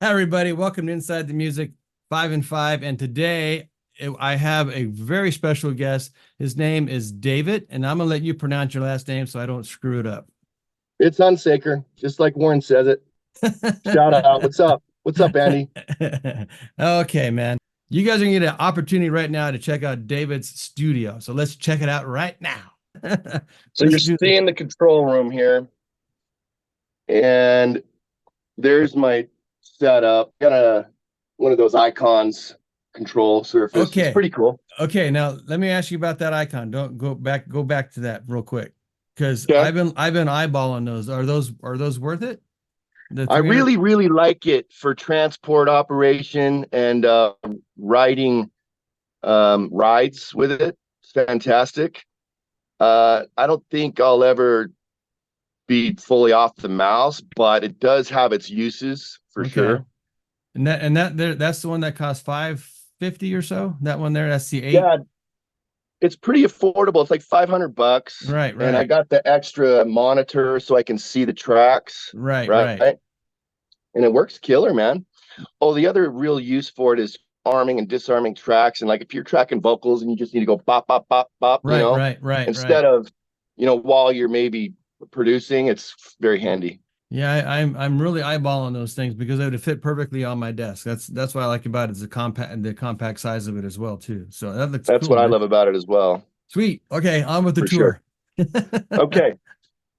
Hi, everybody. Welcome to Inside the Music 5 and 5. And today I have a very special guest. His name is David, and I'm going to let you pronounce your last name so I don't screw it up. It's Hunsaker, just like Warren says it. Shout out. What's up? What's up, Andy? Okay, man. You guys are going to get an opportunity right now to check out David's studio. So let's check it out right now. So you're seeing the control room here, and there's my setup. Got one of those icons control surface. It's Okay. pretty cool. Okay, now let me ask you about that icon. Don't go back to that real quick. Because Okay. I've been eyeballing those. Are those worth it? The I 300. really like it for transport operation and riding rides with it. It's fantastic. I don't think I'll ever be fully off the mouse, but it does have its uses for Okay. sure. And that's the one that costs 550 or so. That one there, that's the 8. Yeah, it's pretty affordable. It's like $500, Right, and I right. got the extra monitor so I can see the tracks, Right, right? right. And it works killer, man. Oh, the other real use for it is arming and disarming tracks. And like if you're tracking vocals and you just need to go bop, bop, bop, bop, Right, right, right, right. instead of, while you're maybe producing, it's very handy. Yeah, I'm really eyeballing those things because it would fit perfectly on my desk. That's what I like about it is the compact size of it as well too. So that looks That's cool, what I man. love about it as well, Sweet. Okay, on with the for sure. tour. Okay.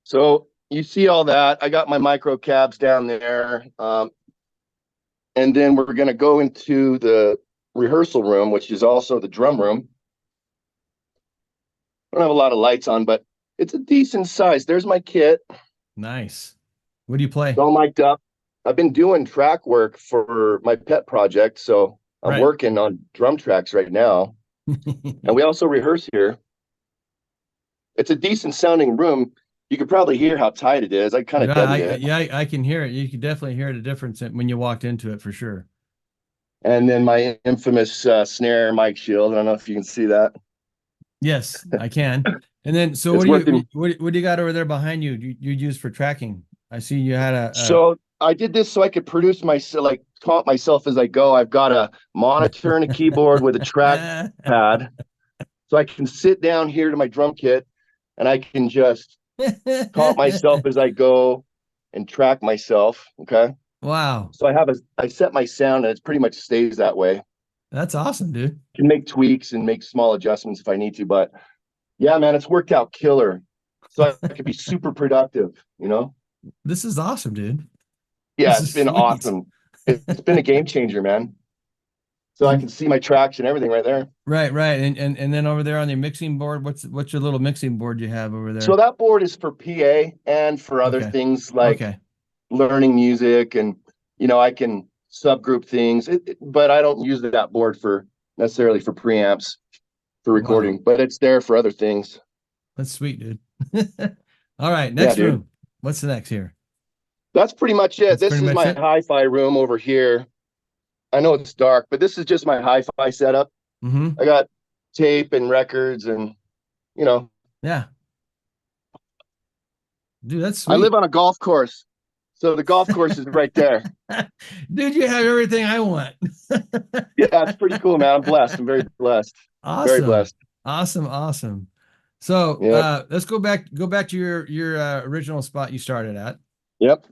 So you see all that. I got my micro cabs down there. And then we're going to go into the rehearsal room, which is also the drum room. I don't have a lot of lights on, but it's a decent size. There's my kit. Nice. What do you play? All mic'd up. I've been doing track work for my pet project, so I'm Right. working on drum tracks right now. And we also rehearse here. It's a decent sounding room. You could probably hear how tight it is. I kind of Yeah, I deadened it. yeah, I can hear it. You can definitely hear the difference when you walked into it for sure. And then my infamous snare mic shield. I don't know if you can see that. Yes, I can. And then, so what It's do you working. what do you got over there behind you? You use for tracking? I see you had a So I did this so I could produce myself, like taunt myself as I go. I've got a monitor and a keyboard with a track pad, so I can sit down here to my drum kit and I can just taunt myself as I go and track myself. Okay. Wow, So I set my sound and it pretty much stays that way. that's awesome, dude. I can make tweaks and make small adjustments if I need to, but yeah, man, it's worked out killer. So I could be super productive. This is awesome, dude. Yeah, This it's is been sweet. awesome. It's been a game changer, man. So I And can see my tracks and everything right there. right, right. And then over there on your mixing board, what's your little mixing board you have over So there? that board is for PA and for other Okay. things like Okay. learning music, and I can subgroup things, but I don't use that board for necessarily for preamps for Wow. recording, but it's there for other things. That's sweet, dude. All right, Yeah, next dude. room. What's the next here? That's pretty much it. That's This pretty is much my it. hi-fi room over here. I know it's dark, but this is just my hi-fi setup. Mm-hmm. I got tape and records, and you know, Yeah. Dude, that's I live sweet. on a golf course. So the golf course is right there. Dude, you have everything I want. Yeah, it's pretty cool, man. I'm blessed. I'm very blessed. Very Awesome. blessed. Awesome. Awesome. So Yep. let's go back to your original spot you started at. Yep.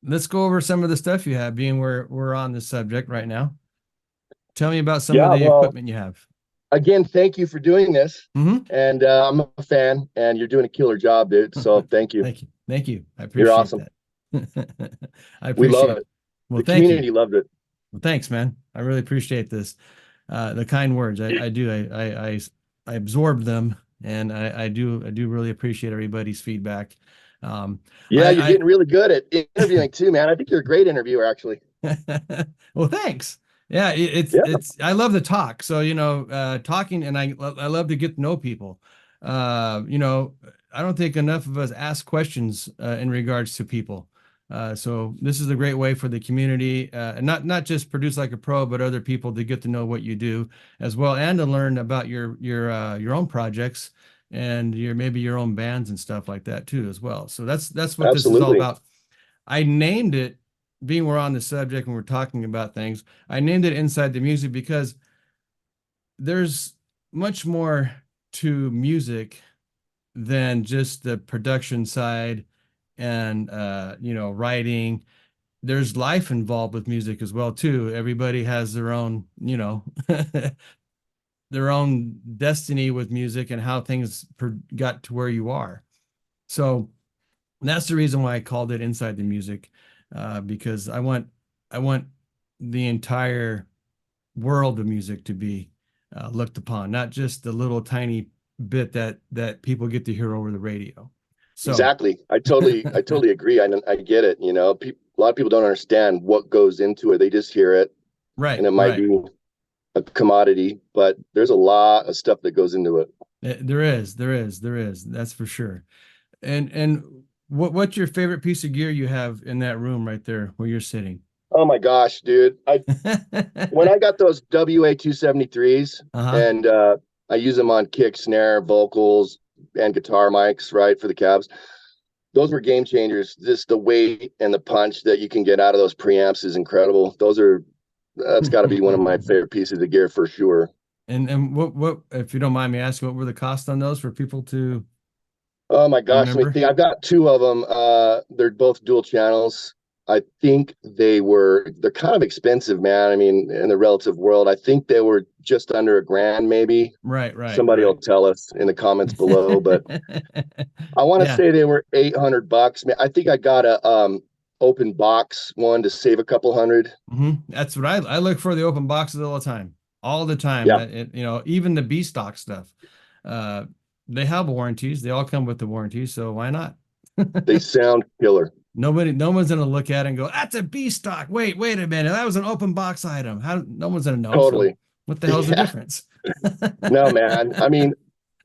Let's go over some of the stuff you have, being we're on this subject right now. Tell me about some of Yeah. the Well, equipment you have. again, thank you for doing this. Mm-hmm. And I'm a fan, and you're doing a killer job, dude. So thank you. Thank you. Thank you. I You're appreciate awesome. that. I We love appreciate it. it. Well, The thank you. community loved it. Well, thanks, man. I really appreciate this. The kind words. I do. I absorb them, and I do really appreciate everybody's feedback. Um, Yeah, you're I getting really good at interviewing too, man. I think you're a great interviewer, actually. well, thanks. Yeah, Yeah, I love to talk. So, talking, and I love to get to know people. I don't think enough of us ask questions in regards to people. So this is a great way for the community, and not just produce like a pro, but other people to get to know what you do as well, and to learn about your own projects and maybe your own bands and stuff like that too as well. So that's what this is all absolutely. about. I named it being we're on the subject and we're talking about things, I named it Inside the Music because there's much more to music than just the production side and writing. There's life involved with music as well too. Everybody has their own, their own destiny with music and how things got to where you are. So that's the reason why I called it Inside the Music, because I want the entire world of music to be looked upon, not just the little tiny bit that people get to hear over the radio. So Exactly. I totally agree. I get it. You know, a lot of people don't understand what goes into it. They just hear it, and right, it might right. be a commodity, but there's a lot of stuff that goes into it. There is. That's for sure. And what's your favorite piece of gear you have in that room right there where you're sitting? Oh my gosh, dude. I When I got those WA 273s Uh-huh. and I use them on kick, snare, vocals, and guitar mics, right, for the cabs. Those were game changers. Just the weight and the punch that you can get out of those preamps is incredible. That's got to be one of my favorite pieces of gear for sure. And what if you don't mind me asking, what were the cost on those for people to Oh my gosh, let me remember? think. I've got two of them. They're both dual channels. I think they're kind of expensive, man. I mean, in the relative world, I think they were just under $1,000, maybe. Right, right, Somebody will right. tell us in the comments below, but I want to Yeah. say they were $800. I think I got a open box one to save a couple hundred. That's what I look for, the open boxes all the time. All the time. Yeah, Even the B stock stuff. Uh, they have warranties. They all come with the warranty, so why not? they sound killer. No one's gonna look at it and go, "That's a B stock." Wait a minute, that was an open box item. How? No one's gonna know. So, Totally. what the hell's the Yeah. difference? No, man. I mean,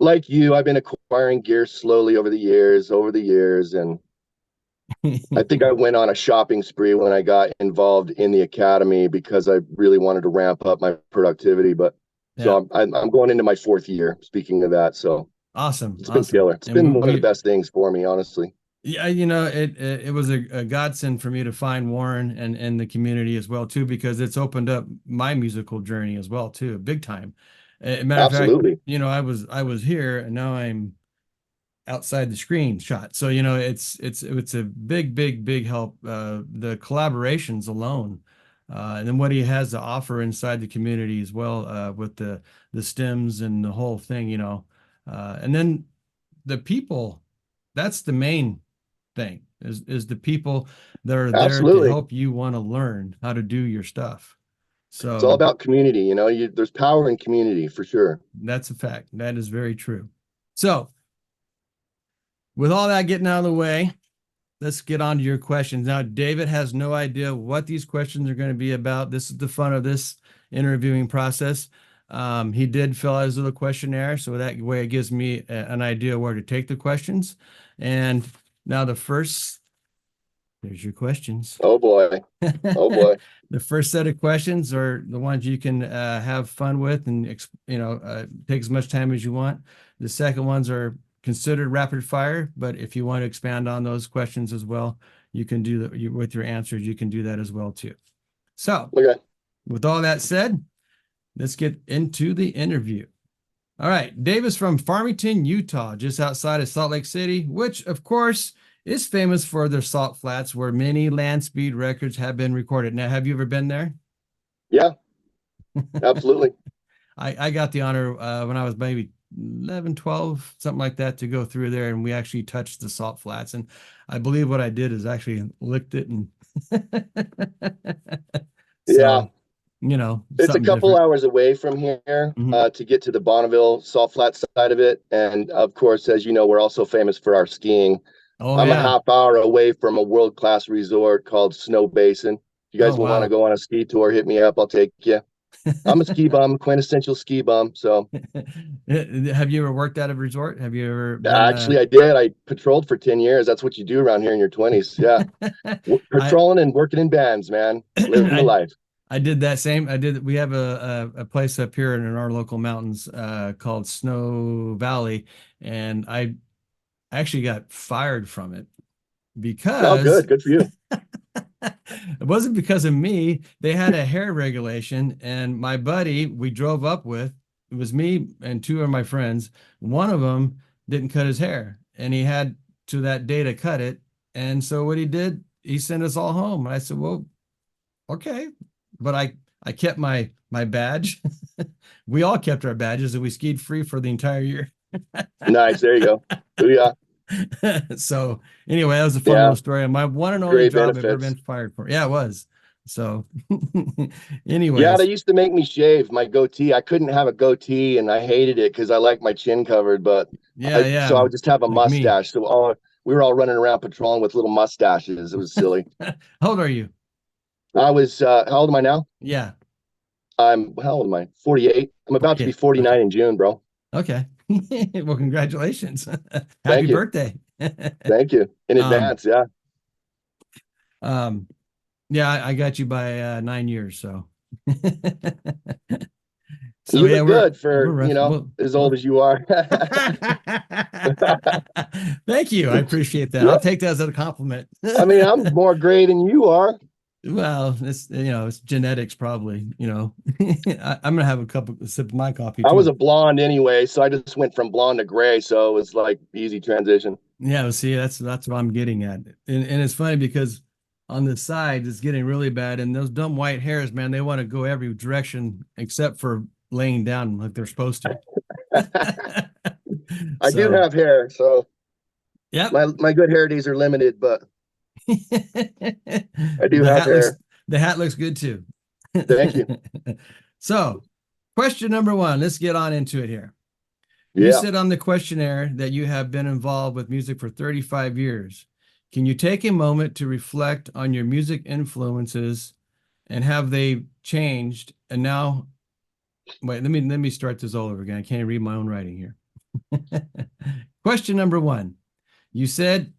like you, I've been acquiring gear slowly over the years, and I think I went on a shopping spree when I got involved in the academy because I really wanted to ramp up my productivity. But Yeah, so I'm going into my fourth year. Speaking of that, so awesome, it's been awesome. killer. It's And been one of the best things for me, honestly. yeah, it was a godsend for me to find Warren and the community as well too, because it's opened up my musical journey as well too, big time. Matter of fact, Absolutely. I was here and now I'm outside the screen shot. So, it's a big help. The collaborations alone, and then what he has to offer inside the community as well, with the stems and the whole thing, and then the people. That's the main thing is the people that are there to Absolutely. help you want to learn how to do your stuff. It's all So about community. There's power in community for sure. that's a fact. That is very true. So with all that getting out of the way, let's get on to your questions. Now, David has no idea what these questions are going to be about. This is the fun of this interviewing process. He did fill out his little questionnaire, so that way it gives me an idea where to take the questions. And now there's your questions. Oh boy. Oh boy. The first set of questions are the ones you can have fun with and take as much time as you want. The second ones are considered rapid fire, but if you want to expand on those questions as well, you can do that with your answers. You can do that as well too. So, Okay. with all that said, let's get into the interview. All right, Dave is from Farmington, Utah, just outside of Salt Lake City, which of course is famous for their salt flats where many land speed records have been recorded. Now, have you ever been there? Yeah, absolutely. I got the honor when I was maybe 11, 12, something like that, to go through there, and we actually touched the salt flats. And I believe what I did is actually licked it, and Yeah. so, It's a something couple different. hours away from here Mhm. to get to the Bonneville Salt Flat side of it. And of course, as you know, we're also famous for our skiing. Oh I'm a yeah. half hour away from a world-class resort called Snow Basin. If you Oh guys want to wow. go on a ski tour, hit me up. I'll take you. I'm a ski bum, quintessential ski bum. So Have you ever worked at a resort? Have you ever been actually, I did. I patrolled for 10 years. That's what you do around here in your 20s. Yeah. I Patrolling and working in bands, man. Living the I life. I did that same. We have a place up here in our local mountains called Snow Valley, and I actually got fired from it Oh, because good. Good for you. It wasn't because of me. They had a hair regulation, and my buddy we drove up with, it was me and two of my friends. One of them didn't cut his hair, and he had to that day to cut it. And so what he did, he sent us all home. And I said, well, okay. But I kept my badge. We all kept our badges, and we skied free for the entire year. Nice. There you go. Booyah. So anyway, that was a fun Yeah. little story. My one and only Great job I've ever benefits. been fired for. Yeah, it was. So anyways. Yeah, they used to make me shave my goatee. I couldn't have a goatee, and I hated it because I like my chin covered. But Yeah, so I would just have a like me. mustache. So we were all running around patrolling with little mustaches. It was silly. How old are you? I was how old am I now? Yeah, How old am I? 48. I'm about to be 48. 49 in June, bro. Okay. Well, congratulations. Happy Thank you. birthday. Thank you in Um, advance. Yeah. yeah, I got you by 9 years, so so You yeah, look good we're for, rough. as old as you are. Thank you. I appreciate that. I'll take that as a compliment. I mean, I'm more gray than you are. Well, it's genetics probably, I'm gonna have a sip of my coffee I was too. a blonde anyway, so I just went from blonde to gray. So it was like easy transition. Yeah, well, see, that's what I'm getting at. And it's funny because on the side it's getting really bad, and those dumb white hairs, man, they want to go every direction except for laying down like they're supposed to. I do So, have hair, so yep. my good hair days are limited, but I do The have hat looks hair. the hat looks good too. Thank you. So, question number one, let's get on into it here. You Yeah, said on the questionnaire that you have been involved with music for 35 years. Can you take a moment to reflect on your music influences and have they changed? And now, wait, let me start this all over again. I can't read my own writing here. Question number one. You said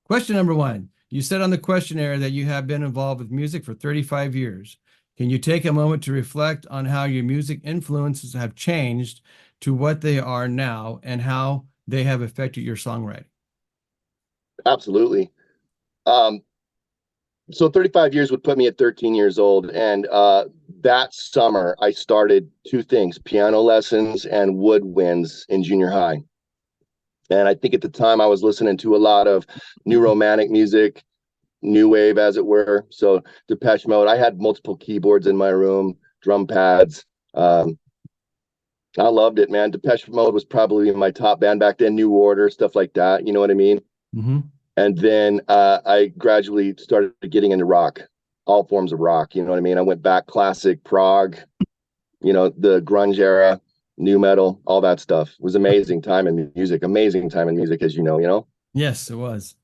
Question number one, you said on the questionnaire that you have been involved with music for 35 years. Can you take a moment to reflect on how your music influences have changed to what they are now and how they have affected your songwriting? absolutely. Um, so 35 years would put me at 13 years old. And that summer, I started two things, piano lessons and woodwinds in junior high. And I think at the time I was listening to a lot of new romantic music, new wave, as it were. So Depeche Mode, I had multiple keyboards in my room, drum pads. I loved it, man. Depeche Mode was probably my top band back then, New Order, stuff like that. You know what I mean? Mm-hmm. And then I gradually started getting into rock, all forms of rock. You know what I mean? I went back classic, prog, the grunge era, new metal, all that stuff. It was amazing time in music, as you know. Yes, it was.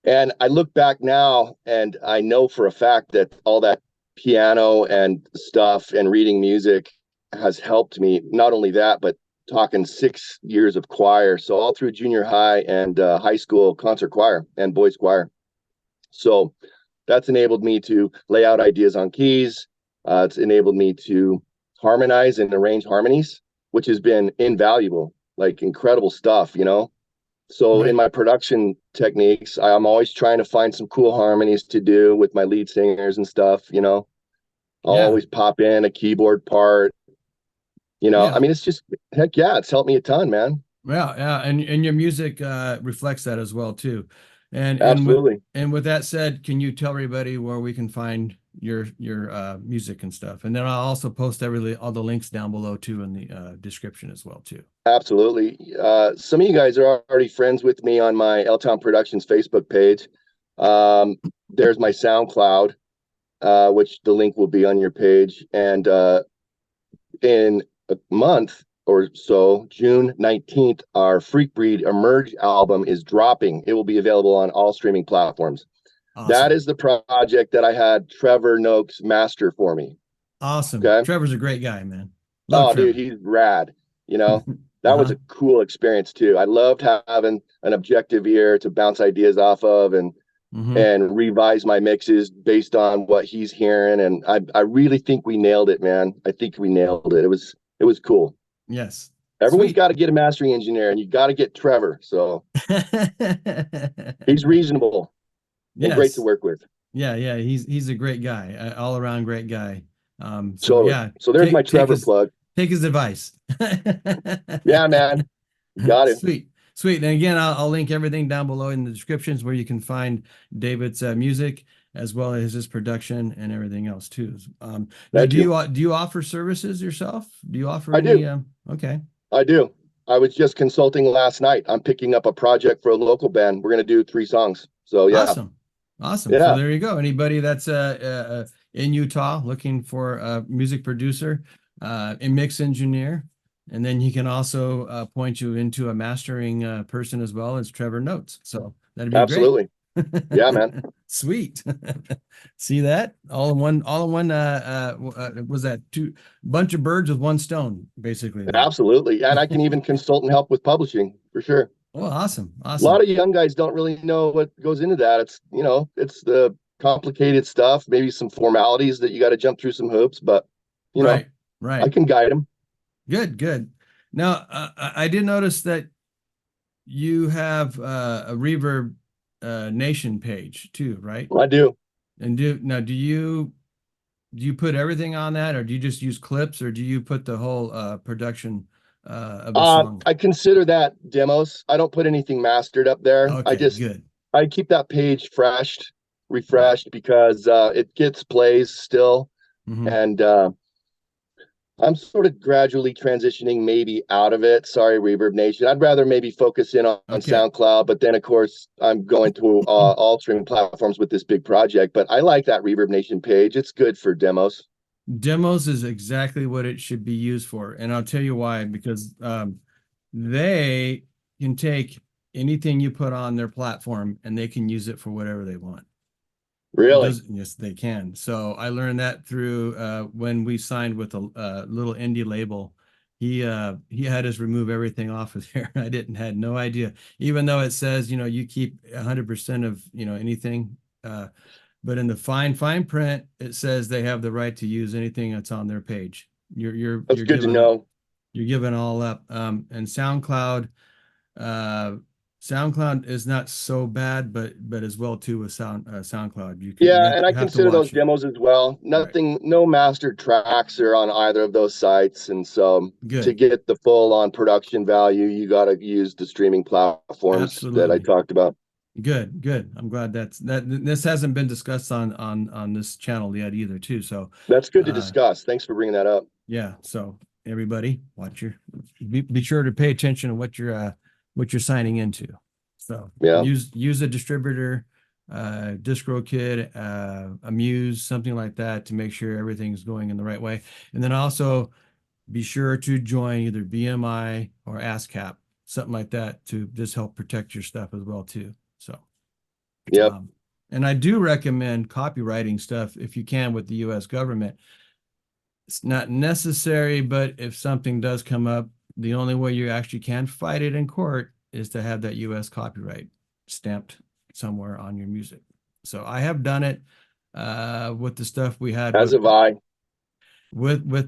And I look back now and I know for a fact that all that piano and stuff and reading music has helped me. Not only that, but talking 6 years of choir. So all through junior high and high school concert choir and boys choir. So that's enabled me to lay out ideas on keys. It's enabled me to harmonize and arrange harmonies, which has been invaluable, like incredible stuff, So in Right. my production techniques, I'm always trying to find some cool harmonies to do with my lead singers and stuff, I'll Yeah. always pop in a keyboard part, I Yeah. mean, it's just, heck yeah, it's helped me a ton, man. Yeah, yeah, and your music reflects that as well too. Absolutely. And with that said, can you tell everybody where we can find your music and stuff? And then I'll also post all the links down below too in the description as well too. Absolutely. Some of you guys are already friends with me on my L-Town Productions Facebook page. There's my SoundCloud, which the link will be on your page. And in a month or so, June 19th, our Freakbreed Emerge album is dropping. It will be available on all streaming platforms. That Awesome. is the project that I had Trevor Noakes master for me. Awesome. Okay. Trevor's a great guy, man. Love Oh, dude, Trevor. he's rad. That was Uh-huh. a cool experience too. I loved having an objective ear to bounce ideas off of Mm-hmm. and revise my mixes based on what he's hearing. And I really think we nailed it, man. I think we nailed it. It was cool. Yes. Everyone's Sweet. got to get a mastering engineer, and you got to get Trevor. So he's reasonable. and great to Yes. work with. Yeah. He's a great guy, all around great guy. So Totally. yeah, So there's my Trevor plug. take his advice. Yeah, man. You got it. Sweet. And again, I'll link everything down below in the descriptions where you can find David's music as well as his production and everything else too. Now, Thank you. do you offer services yourself? Do you offer I any? do. Okay. I do. I was just consulting last night. I'm picking up a project for a local band. We're going to do 3 songs. So yeah. Awesome. So Yeah. there you go. Anybody that's in Utah looking for a music producer, a mix engineer, and then he can also point you into a mastering person as well as Trevor Notes. So that'd be great. Absolutely. Yeah, man. Sweet. See that? All in one, was that two bunch of birds with one stone, basically. There. Absolutely. And I can even consult and help with publishing for sure. Oh, awesome. A lot of young guys don't really know what goes into that. It's, you know, it's the complicated stuff, maybe some formalities that you got to jump through some hoops, but you know, right. I can guide them. Good. Now, I did notice that you have a Reverb Nation page too, right? I do. And do you put everything on that, or do you just use clips, or do you put the whole production of the song? I consider that demos. I don't put anything mastered up there. Okay, good. I keep that page refreshed because it gets plays still. And I'm sort of gradually transitioning maybe out of it. Sorry, Reverb Nation. I'd rather maybe focus in on SoundCloud, but then of course I'm going to all streaming platforms with this big project. But I like that Reverb Nation page. It's good for demos. Demos is exactly what it should be used for. And I'll tell you why, because they can take anything you put on their platform and they can use it for whatever they want. Really? Yes, they can. So I learned that through when we signed with a little indie label. He had us remove everything off of there. I had no idea, even though it says, you keep 100% of, anything. But in the fine print, it says they have the right to use anything that's on their page. That's good to know. You're giving all up. And SoundCloud is not so bad, but as well too with SoundCloud. And I consider those demos as well. No mastered tracks are on either of those sites, and so to get the full on production value, you got to use the streaming platforms that I talked about. Good. I'm glad this hasn't been discussed on this channel yet either too. So that's good to discuss. Thanks for bringing that up. Yeah. So everybody, be sure to pay attention to what you're signing into. So use a distributor, DistroKid, a Muse, something like that to make sure everything's going in the right way. And then also be sure to join either BMI or ASCAP, something like that, to just help protect your stuff as well too. So and I do recommend copywriting stuff if you can with the US government. It's not necessary, but if something does come up, the only way you actually can fight it in court is to have that US copyright stamped somewhere on your music. So I have done it with the stuff we had with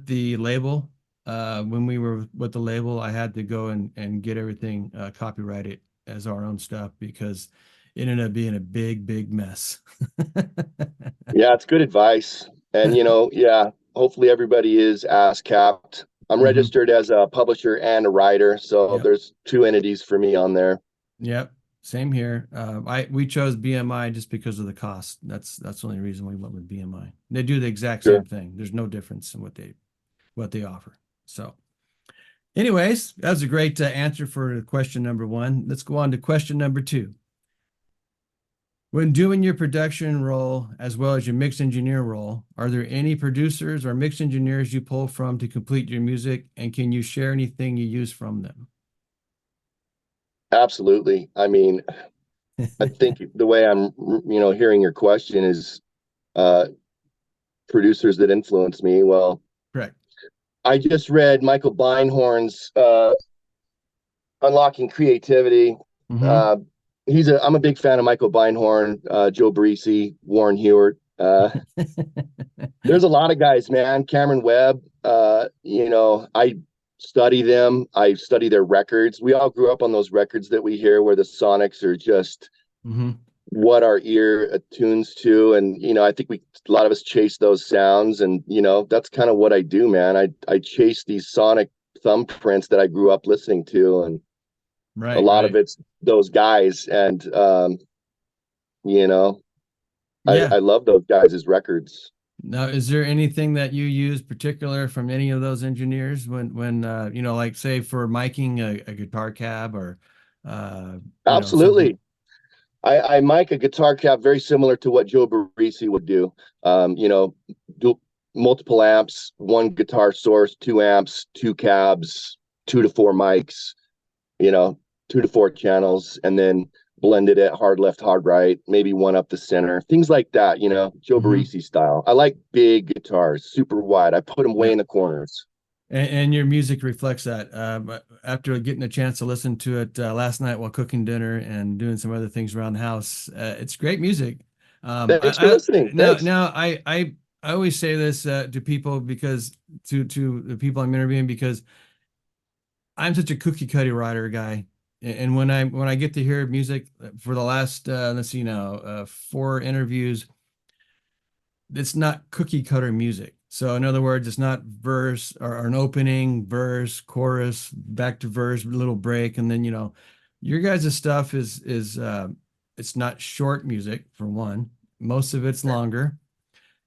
the label. When we were with the label, I had to go and get everything copyrighted as our own stuff because it ended up being a big mess. Yeah, it's good advice. And hopefully everybody is ASCAP'd. I'm registered as a publisher and a writer, so there's 2 entities for me on there. Yep, same here. We chose BMI just because of the cost. That's the only reason we went with BMI. They do the exact same thing. There's no difference in what they offer. So anyways, that was a great answer for question number 1. Let's go on to question number 2. When doing your production role as well as your mix engineer role, are there any producers or mix engineers you pull from to complete your music, and can you share anything you use from them? Absolutely. I mean, I think the way I'm, hearing your question is producers that influence me. Well, correct. I just read Michael Beinhorn's Unlocking Creativity. I'm a big fan of Michael Beinhorn, Joe Barresi, Warren Huart. There's a lot of guys, man. Cameron Webb, I study them. I study their records. We all grew up on those records that we hear where the sonics are just what our ear attunes to. And, you know, I think a lot of us chase those sounds, and, you know, that's kind of what I do, man. I chase these sonic thumbprints that I grew up listening to, and a Right, lot of right. it's those guys. And, you know, Yeah. I love those guys' records. Now, is there anything that you use particular from any of those engineers when you know, like say for miking a guitar cab or you know, something? Absolutely. I mic a guitar cab very similar to what Joe Barresi would do. You know, do multiple amps, one guitar source, 2 amps, 2 cabs, 2 to 4 mics, you know, 2 to 4 channels, and then blended it hard left, hard right, maybe one up the center, things like that, you know, Joe Hmm. Barresi style. I like big guitars, super wide. I put them way Yeah. in the corners. And your music reflects that. But after getting a chance to listen to it last night while cooking dinner and doing some other things around the house, it's great music. Thanks for listening. Thanks. I always say this to people because to the people I'm interviewing because I'm such a cookie cutter writer guy. And when I get to hear music for the last let's see now 4 interviews, it's not cookie cutter music. So in other words, it's not verse or an opening, verse, chorus, back to verse, little break, and then you know, your guys' stuff is it's not short music for one. Most of it's longer,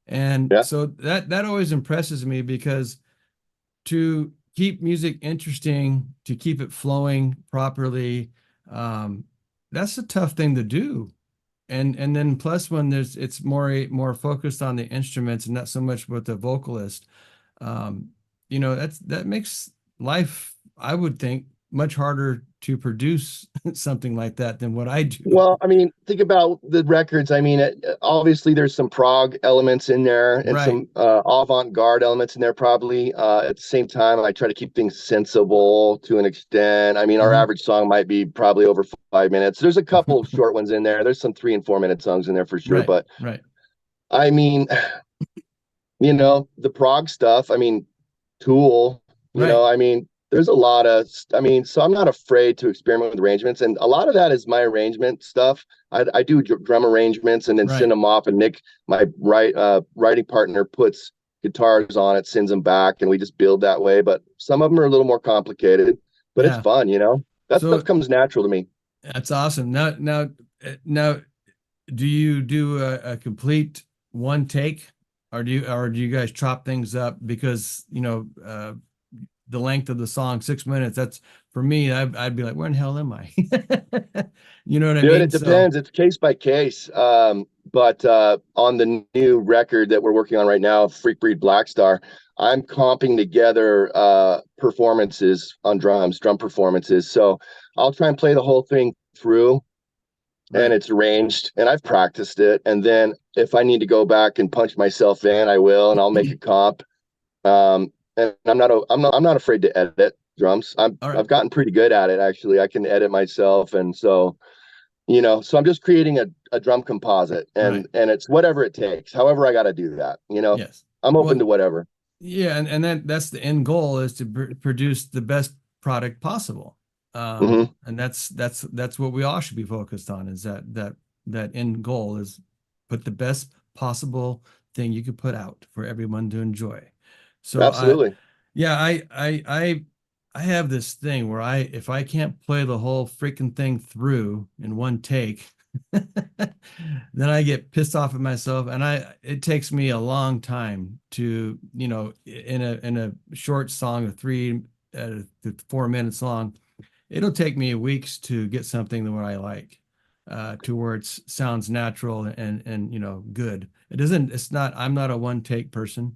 and Yeah. so that always impresses me because to keep music interesting, to keep it flowing properly, um, that's a tough thing to do. And then plus when it's more focused on the instruments and not so much with the vocalist, um, you know, that makes life, I would think, much harder to produce something like that than what I do. Well, I mean, think about the records. I mean, obviously there's some prog elements in there and Right. some avant-garde elements in there probably. At the same time, I try to keep things sensible to an extent. I mean, our Hmm. average song might be probably over 5 minutes. There's a couple short ones in there. There's some 3 and 4 minute songs in there for sure. Right. But Right. I mean, you know, the prog stuff, I mean, Tool, you Right. know, I mean, there's a lot of, I mean, so I'm not afraid to experiment with arrangements. And a lot of that is my arrangement stuff. I do drum arrangements and then send Right. them off. And Nick, my writing partner, puts guitars on it, sends them back, and we just build that way. But some of them are a little more complicated, but it's Yeah. fun, you know, that stuff So comes natural to me. that's awesome. Now, do you do a complete one take, or do you guys chop things up because you know the length of the song, 6 minutes? That's for me. I'd be like, where in hell am I? You know what I Dude, mean? it So depends. It's case by case. But on the new record that we're working on right now, Freakbreed Blackstar, I'm comping together performances on drums, drum performances. So I'll try and play the whole thing through, and right, it's arranged, and I've practiced it. And then if I need to go back and punch myself in, I will, and I'll make a comp. And I'm not afraid to edit drums. all right, I've gotten pretty good at it actually. I can edit myself, and so you know, so I'm just creating a drum composite, right, and it's whatever it takes, however I got to do that, you know. yes. I'm open Well, to whatever. yeah, and that's the end goal is to produce the best product possible. Hmm. And that's what we all should be focused on is that end goal is put the best possible thing you could put out for everyone to enjoy. So Absolutely. yeah, I have this thing where if I can't play the whole freaking thing through in one take, then I get pissed off at myself, and it takes me a long time to, you know, in a short song of 3 to 4 minutes long, it'll take me weeks to get something that what I like, to where it sounds natural and you know good. It's not, I'm not a one take person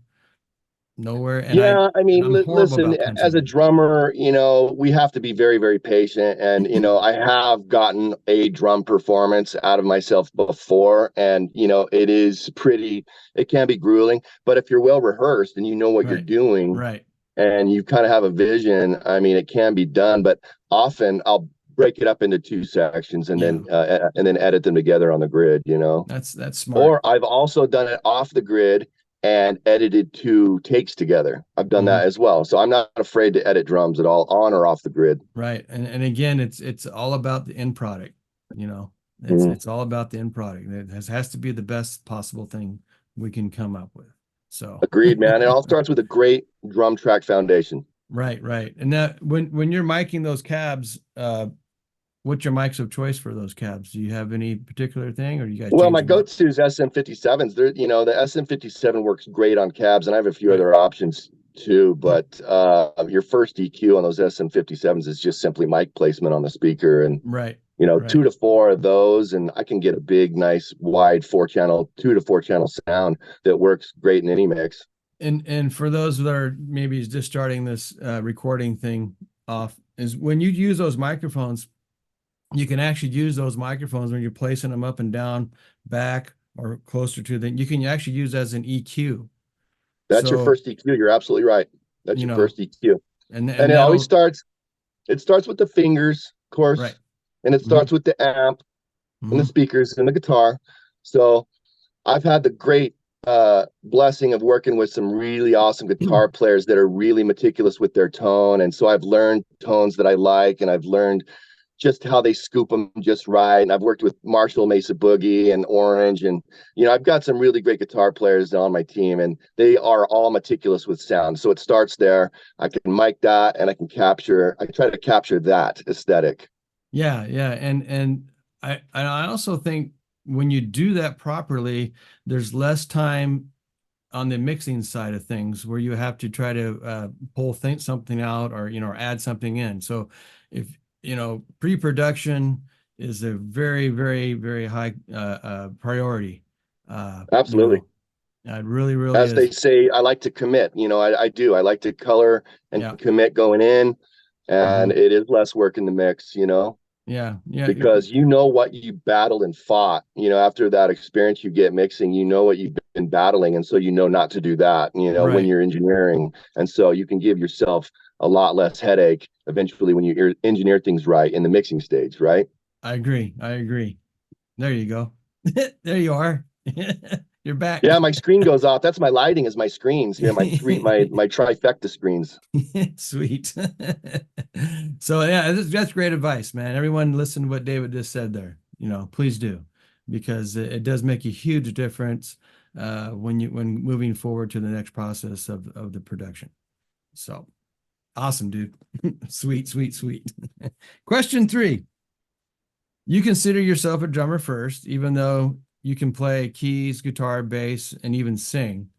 nowhere, Yeah, I and mean, I'm horrible listen, about as punching a in. drummer, you know, we have to be very, very patient. And, you know, I have gotten a drum performance out of myself before. And, you know, it can be grueling. But if you're well rehearsed and you know what you're Right, doing right. and you kind of have a vision, I mean, it can be done. But often I'll break it up into 2 sections Yeah, and then edit them together on the grid, you know. that's smart. Or I've also done it off the grid and edited 2 takes together. I've done that Mhm. as well. So I'm not afraid to edit drums at all, on or off the grid. Right. And again, it's all about the end product, you know. Mhm. It's all about the end product. It has to be the best possible thing we can come up with. So Agreed, man. It all starts with a great drum track foundation. right, right. And that when you're miking those cabs, what's your mics of choice for those cabs? Do you have any particular thing, or you guys Well, change my them up? go-to is SM57s. There, the SM57 works great on cabs, and I have a few Right. other options too. Yep. But your first EQ on those SM57s is just simply mic placement on the speaker, and Right. two Right. to four of those, and I can get a big, nice, wide 4-channel, 2 to 4 channel sound that works great in any mix. And for those that are maybe just starting this recording thing off, is when you use those microphones, you can actually use those microphones when you're placing them up and down, back or closer to them. You can actually use as an EQ. That's your So, first EQ. You're absolutely right. That's you your know, first EQ, and and it always that'll starts. It starts with the fingers, of right. course, and it Hmm. starts with the amp and the Hmm. speakers and the guitar. So I've had the great blessing of working with some really awesome guitar players that are really meticulous with their tone. And so I've learned tones that I like, and I've learned just how they scoop them just right. And I've worked with Marshall Mesa Boogie and Orange. And, I've got some really great guitar players on my team, and they are all meticulous with sound. So it starts there. I can mic that, and I try to capture that aesthetic. Yeah, yeah, and I also think when you do that properly, there's less time on the mixing side of things where you have to try to pull something out, or or add something in. So if pre-production is a very, very, very high priority. uh you Absolutely. know it really, really As they is. say, I like to commit. I do. I like to color and Yeah. commit going in, and Hmm. it is less work in the mix, Yeah, yeah. because you know what you battled and fought. After that experience you get mixing, you know what you've been battling, and so not to do that. When Right. you're engineering, and so you can give yourself a lot less headache eventually when you engineer things right in the mixing stage, right? I agree. I agree. There you go. There you are. You're back. Yeah, my screen goes off. That's my lighting, is my screens here, my trifecta screens. Sweet. So yeah, that's great advice, man. Everyone listen to what David just said there. Please do, because it does make a huge difference when moving forward to the next process of the production. So awesome, dude. Sweet, sweet, sweet. Question 3. You consider yourself a drummer first, even though you can play keys, guitar, bass, and even sing.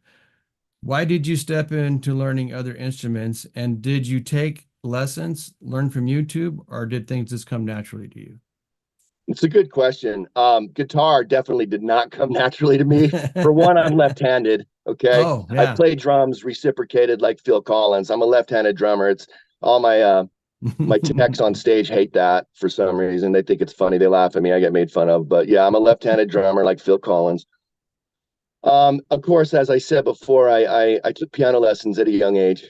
Why did you step into learning other instruments? And did you take lessons, learn from YouTube, or did things just come naturally to you? It's a good question. Guitar definitely did not come naturally to me. For one, I'm left-handed. Okay, Oh, I yeah. play drums reciprocated like Phil Collins. I'm a left-handed drummer. It's all my techs on stage hate that for some reason. They think it's funny. They laugh at me. I get made fun of. But yeah, I'm a left-handed drummer like Phil Collins. Of course, as I said before, I took piano lessons at a young age.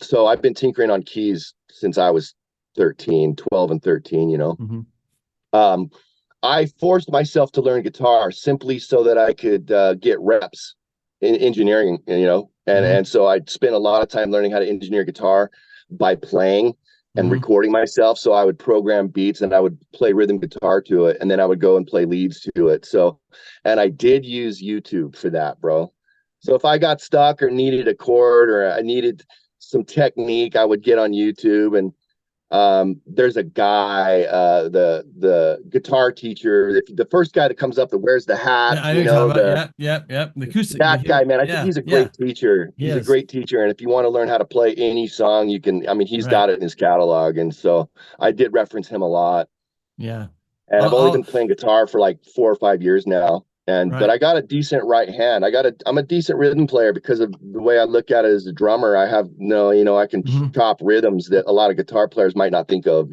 So I've been tinkering on keys since I was 13, 12 and 13. Mhm. Um, I forced myself to learn guitar simply so that I could get reps in engineering, and Mhm. so I spent a lot of time learning how to engineer guitar by playing and Mhm. recording myself. So I would program beats and I would play rhythm guitar to it, and then I would go and play leads to it. So, and I did use YouTube for that, bro. So if I got stuck or needed a chord or I needed some technique, I would get on YouTube. And there's a guy, the guitar teacher, the first guy that comes up that wears the hat, Yeah, I know you're talking about. the Yep, yep, yep. The acoustic. that guy, man. I think Yeah, he's a yeah. great teacher. He He's a is. great teacher, and if you want to learn how to play any song, you can. I mean, he's Right. got it in his catalog, and so I did reference him a lot. Yeah. And I've only I'll been playing guitar for like 4 or 5 years now. But right. I got a decent right hand. I'm a decent rhythm player because of the way I look at it as a drummer. I have no, I can Mhm. chop rhythms that a lot of guitar players might not think of.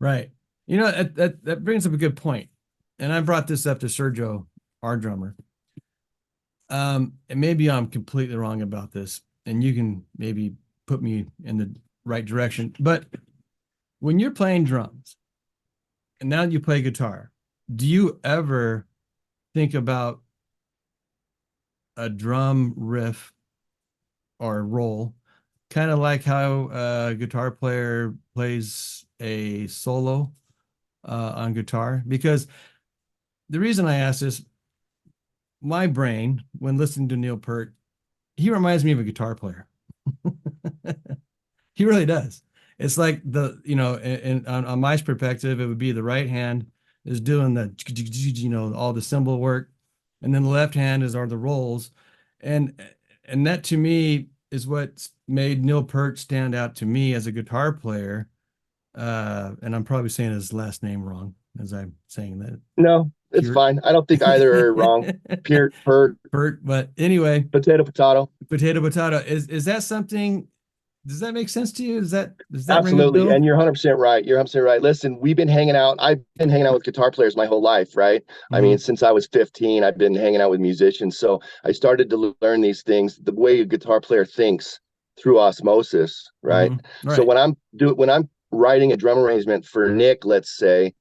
Right. That brings up a good point. And I brought this up to Sergio, our drummer. And maybe I'm completely wrong about this, and you can maybe put me in the right direction. But when you're playing drums and now you play guitar, do you ever think about a drum riff or roll, kind of like how a guitar player plays a solo? on guitar, because the reason I ask this, my brain, when listening to Neil Peart, he reminds me of a guitar player. He really does. It's like on my perspective, it would be the right hand is doing the, all the cymbal work, and then the left hand are the rolls, and that to me is what made Neil Peart stand out to me as a guitar player. And I'm probably saying his last name wrong as I'm saying that. No, it's Peart. fine. I don't think either are wrong. Peart, Peart, Peart, but anyway, potato, potato. potato. Is that something? Does that make sense to you? Does that ring a Absolutely. bell? And you're 100% right. You're 100% right. Listen, we've been hanging out. I've been hanging out with guitar players my whole life, right? I Mm-hmm. mean, since I was 15, I've been hanging out with musicians. So I started to learn these things, the way a guitar player thinks through osmosis, right? Mm-hmm. So Right. when I'm writing a drum arrangement for Nick, let's say,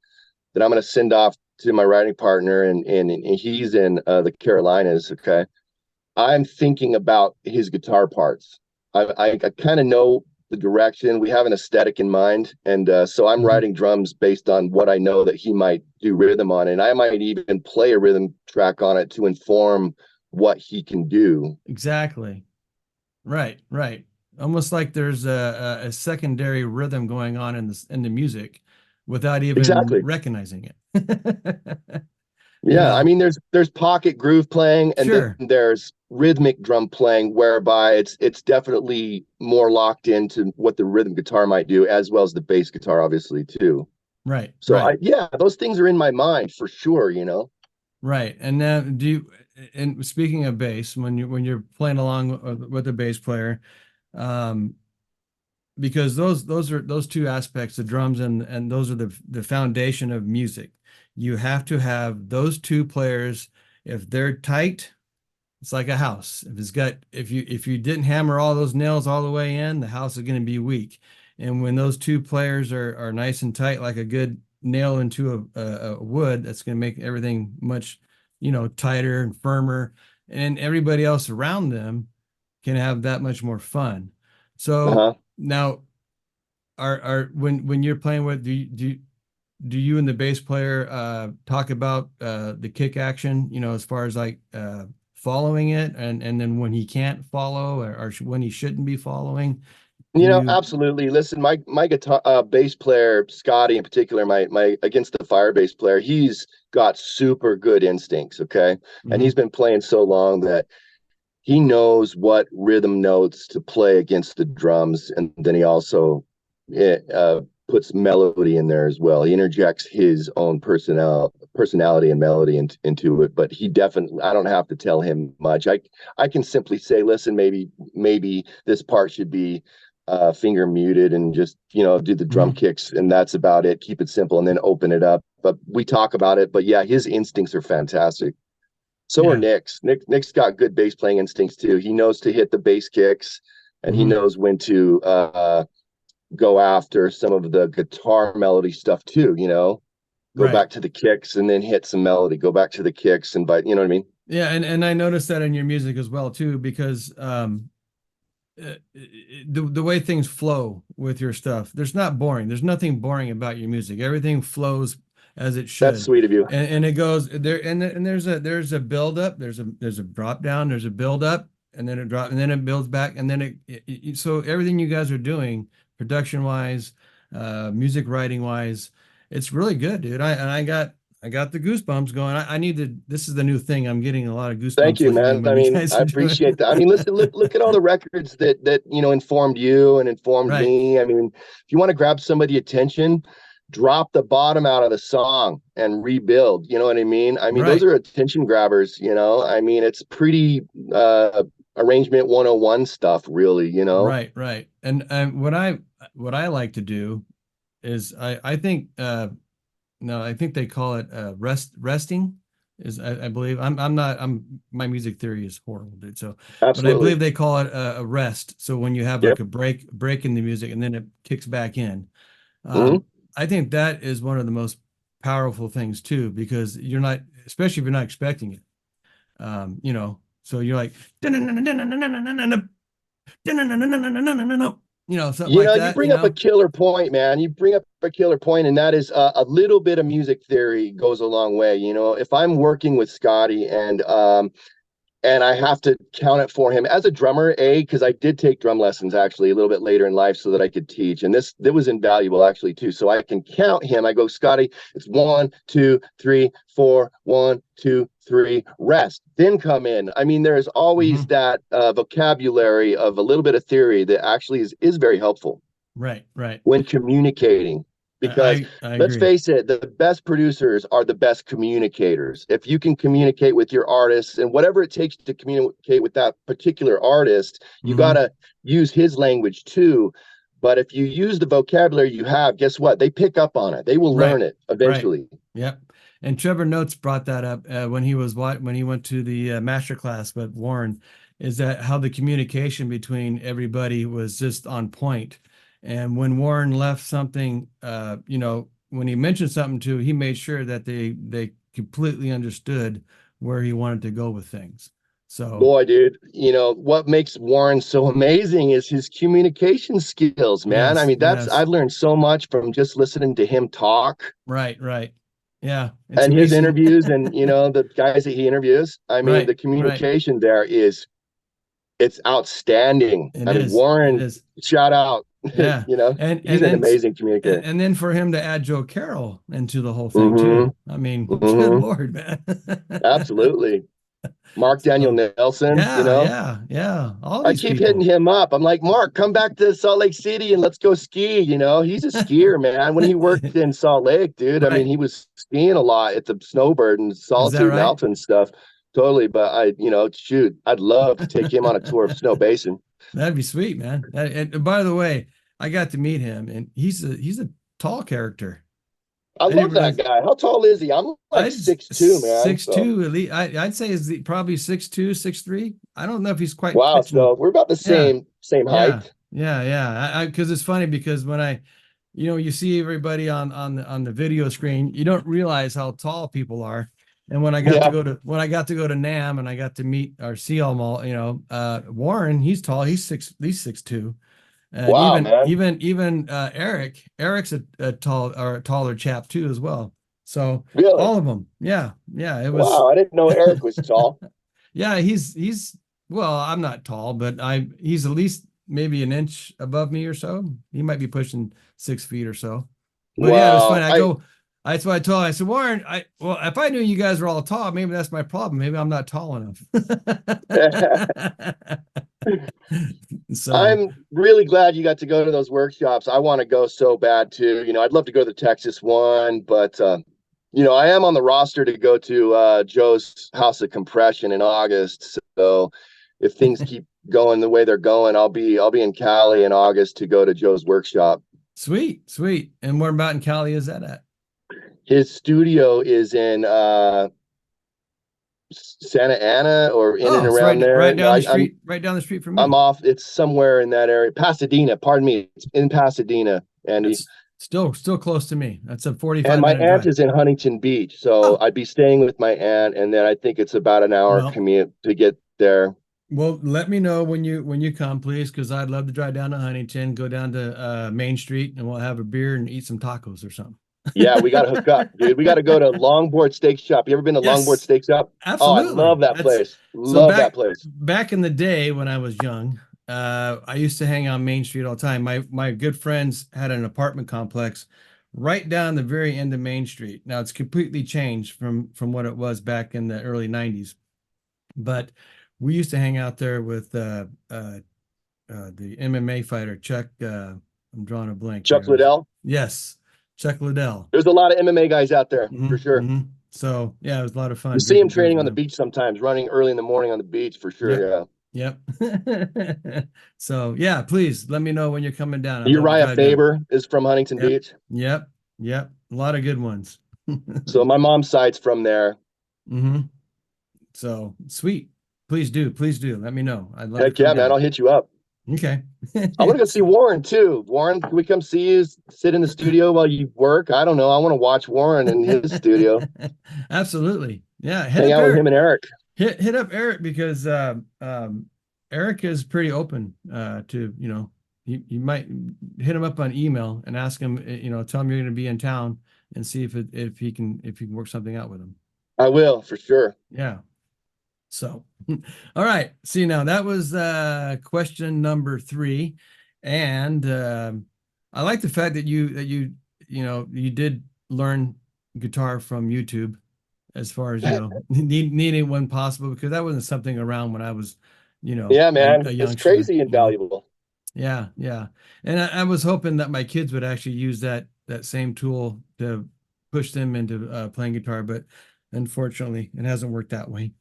that I'm going to send off to my writing partner, and he's in the Carolinas, okay? I'm thinking about his guitar parts. I kind of know the direction. We have an aesthetic in mind, and so I'm Mm-hmm. writing drums based on what I know that he might do rhythm on, and I might even play a rhythm track on it to inform what he can do. Exactly. Right. Right. Almost like there's a secondary rhythm going on in the music without even Exactly. recognizing it. You Yeah, I know, mean, there's pocket groove playing, and then sure. there's rhythmic drum playing, whereby it's definitely more locked into what the rhythm guitar might do, as well as the bass guitar, obviously, too. Right. So Right. yeah, those things are in my mind for sure, Right. And now and speaking of bass, when you're playing along with the bass player, um, because those two aspects, the drums and those are the foundation of music. You have to have those two players. If they're tight, it's like a house. If you didn't hammer all those nails all the way in, the house is going to be weak. And when those two players are nice and tight, like a good nail into a wood, that's going to make everything much, tighter and firmer. And everybody else around them can have that much more fun. So Uh-huh. now, are when you're playing with, do you and the bass player talk about the kick action, as far as like following it, and then when he can't follow, or when he shouldn't be following? Do you? Absolutely. Listen, my guitar bass player, Scotty in particular, my against the fire bass player, he's got super good instincts, okay? And Mhm. he's been playing so long that he knows what rhythm notes to play against the drums, and then he also puts melody in there as well. He interjects his own personality and melody into it, but he definitely, I don't have to tell him much. I can simply say, listen, maybe this part should be finger muted, and just do the drum Mhm. kicks, and that's about it. Keep it simple, and then open it up. But we talk about it. But yeah, his instincts are fantastic. So are Yeah. Nick's. Nick's got good bass playing instincts too. He knows to hit the bass kicks, and he Mhm. knows when to go after some of the guitar melody stuff too. Go Right. back to the kicks and then hit some melody. Go back to the kicks, and you know what I mean? Yeah, and I noticed that in your music as well too, because the way things flow with your stuff, there's not boring. There's nothing boring about your music. Everything flows as it That's should, sweet of you. and it goes there. And there's a build up. There's a drop down. There's a build up, and then it drop, and then it builds back, and then so everything you guys are doing, production wise, music writing wise, it's really good, dude. I got the goosebumps going. I need to. This is the new thing. I'm getting a lot of Thank goosebumps you, lately man. when I you mean, guys I are doing. appreciate that. I mean, listen, look at all the records that informed you and informed Right. me. I mean, if you want to grab somebody attention, drop the bottom out of the song and rebuild. You know what I mean? I mean, those Right. are attention grabbers. I mean, it's pretty arrangement 101 stuff, really. Right, right. And what I like to do is I think no, I think they call it resting is I believe I'm not my music theory is horrible, dude. So, but I Absolutely. believe they call it a rest. So when you have like Yep. a break in the music and then it kicks back in, Hmm. I think that is one of the most powerful things too, because you're not, especially if you're not expecting it. So you're like, you know, something You like know, you that, you bring up a know? killer point, man. You bring up a killer point, and that is a little bit of music theory goes a long way. You know, if I'm working with Scotty and I have to count it for him as a drummer, because I did take drum lessons actually a little bit later in life so that I could teach. And that was invaluable actually too. So I can count him. I go, Scotty, it's 1, 2, 3, 4, 1, 2, 3, rest, then come in. I mean, there's always that vocabulary of a little bit of theory that actually is very helpful. Right, right. When communicating, because I let's agree. face it, the best producers are the best communicators. If you can communicate with your artists and whatever it takes to communicate with that particular artist, you got to use his language too. But if you use the vocabulary you have, guess what? They pick up on it. They will Right, learn it right. eventually. Yep. And Trevor Notes brought that up when he went to the master class with Warren, is that how the communication between everybody was just on point. And when Warren left something, you know, when he mentioned something to, he made sure that they completely understood where he wanted to go with things. So Boy, dude, you know, what makes Warren so amazing is his communication skills, man. I yes, mean, yes, I've learned so much from just listening to him talk right, right. Yeah, it's and his amazing. interviews and, you know, the guys that he interviews. I mean, Right, the right. communication there it's outstanding. It I mean, is. It Warren, is. shout out, Yeah. you know, And he's and an then amazing communicator. and then for him to add Joe Carroll into the whole thing Mm-hmm. too. I mean, good Mm-hmm. Lord, man. Absolutely. Mark Daniel So, Nelson, you yeah, know, yeah, yeah. All I these keep hitting people. him up. I'm like, Mark, come back to Salt Lake City and let's go ski. You know, he's a skier, man. When he worked in Salt Lake, dude, I mean, Right. he was skiing a lot at the Snowbird and Is that Solitude and right? Alpha and stuff. Totally. But you know, shoot, I'd love to take him on a tour of Snow Basin. That'd be sweet, man. And by the way, I got to meet him, and he's a tall character. I I didn't love that realize guy. How tall is he? I'm like I 6'2", man. six So two at least. I'd say is probably 6'2", 6'3". I don't know if he's quite wow. touching. So we're about the Yeah, same yeah, height. yeah, yeah. I because it's funny because when you know, you see everybody on the video screen, you don't realize how tall people are. And Yeah. when I got to go to NAM and I got to meet or see them all, you know, Warren, he's tall. He's at least 6'2". And Wow, man. even Eric's a tall or a taller chap too as well. So Really? all of them, yeah, yeah. It was Wow. I didn't know Eric was tall. yeah. He's well, I'm not tall, but he's at least maybe an inch above me or so. He might be pushing 6 feet or so. But yeah, it was funny. Wow. I That's what I told him. I said, Warren, well, if I knew you guys were all tall, maybe that's my problem. Maybe I'm not tall enough. So I'm really glad you got to go to those workshops. I want to go so bad too. You know, I'd love to go to the Texas one, but you know, I am on the roster to go to Joe's House of Compression in August. So if things keep going the way they're going, I'll be in Cali in August to go to Joe's workshop. sweet, sweet. And where about in Cali is that at? His studio is in Santa Ana or in and Oh, it's around there. No, right down the street from I'm me. off. It's somewhere in that area. Pasadena, pardon me. It's in Pasadena, Andy. That's still close to me. That's a And 45 my minute aunt drive. is in Huntington Beach. So Oh, I'd be staying with my aunt, and then I think it's about an hour well, commute to get there. well, let me know when you come, please, because I'd love to drive down to Huntington, go down to Main Street, and we'll have a beer and eat some tacos or something. Yeah, we got to hook up, dude. We got to go to Longboard Steak Shop. You ever been to Longboard Yes, Steak Shop? Oh, I absolutely. love that That's place. so Love that place. back in the day when I was young, I used to hang on Main Street all the time. My good friends had an apartment complex right down the very end of Main Street. Now it's completely changed from what it was back in the early 90s. But we used to hang out there with the MMA fighter Chuck. I'm drawing a blank Chuck here. Liddell. Yes, Chuck Liddell. There's a lot of MMA guys out there for sure. So yeah, it was a lot of You fun see him drinking beers training on with the him. beach sometimes, running early in the morning on the beach for Yep, sure. Yeah. yep. So yeah, please let me know when you're coming down. I'd love to Uriah drive down. Faber is from Huntington Yep, Beach. yep, yep. A lot of good ones. So my mom's side's from there. hmm So sweet. Please do. Let me know. I'd love to Heck come yeah, man. down. I'll hit you up. Okay. I want to go see Warren too. Warren, can we come see you, sit in the studio while you work? I don't know. I want to watch Warren in his studio, Absolutely. Yeah. Hit hang up out with him Eric. and Eric. Hit up Eric because Eric is pretty open to, you know. you might hit him up on email and ask him, tell him you're going to be in town and see if he can work something out with him. I will, for sure. Yeah. So, all right. See, now that was question number 3, and I like the fact that you did learn guitar from YouTube, as far as needing when possible, because that wasn't something around when I was, Yeah, man, a it's youngster. crazy invaluable. Yeah, yeah. And I was hoping that my kids would actually use that same tool to push them into playing guitar, but unfortunately, it hasn't worked that way.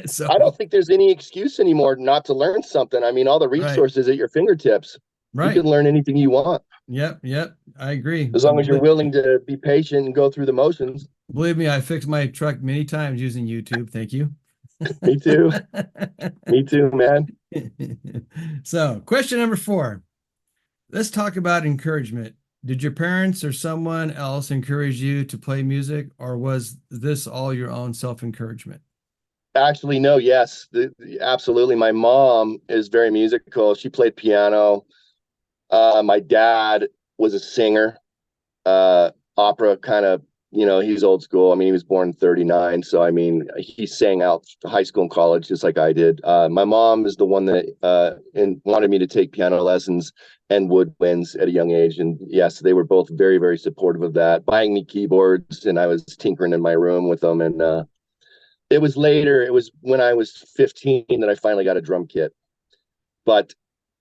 So, I don't think there's any excuse anymore not to learn something. I mean, all the right, resources at your fingertips. You right. can learn anything you want, Yep, yep. I agree. as long as you're willing to be patient and go through the motions. Believe me, I fixed my truck many times using YouTube. Thank you. Me too. Me too, man. So, question number 4. Let's talk about encouragement. Did your parents or someone else encourage you to play music, or was this all your own self-encouragement? Actually, no, yes, absolutely. My mom is very musical. She played piano. My dad was a singer, opera kind of, he's old school. I mean, he was born in 39. So, I mean, he sang out high school and college just like I did. My mom is the one that wanted me to take piano lessons and woodwinds at a young age. And yes, they were both very, very supportive of that, buying me keyboards, and I was tinkering in my room with them. And it was when I was 15 that I finally got a drum kit. But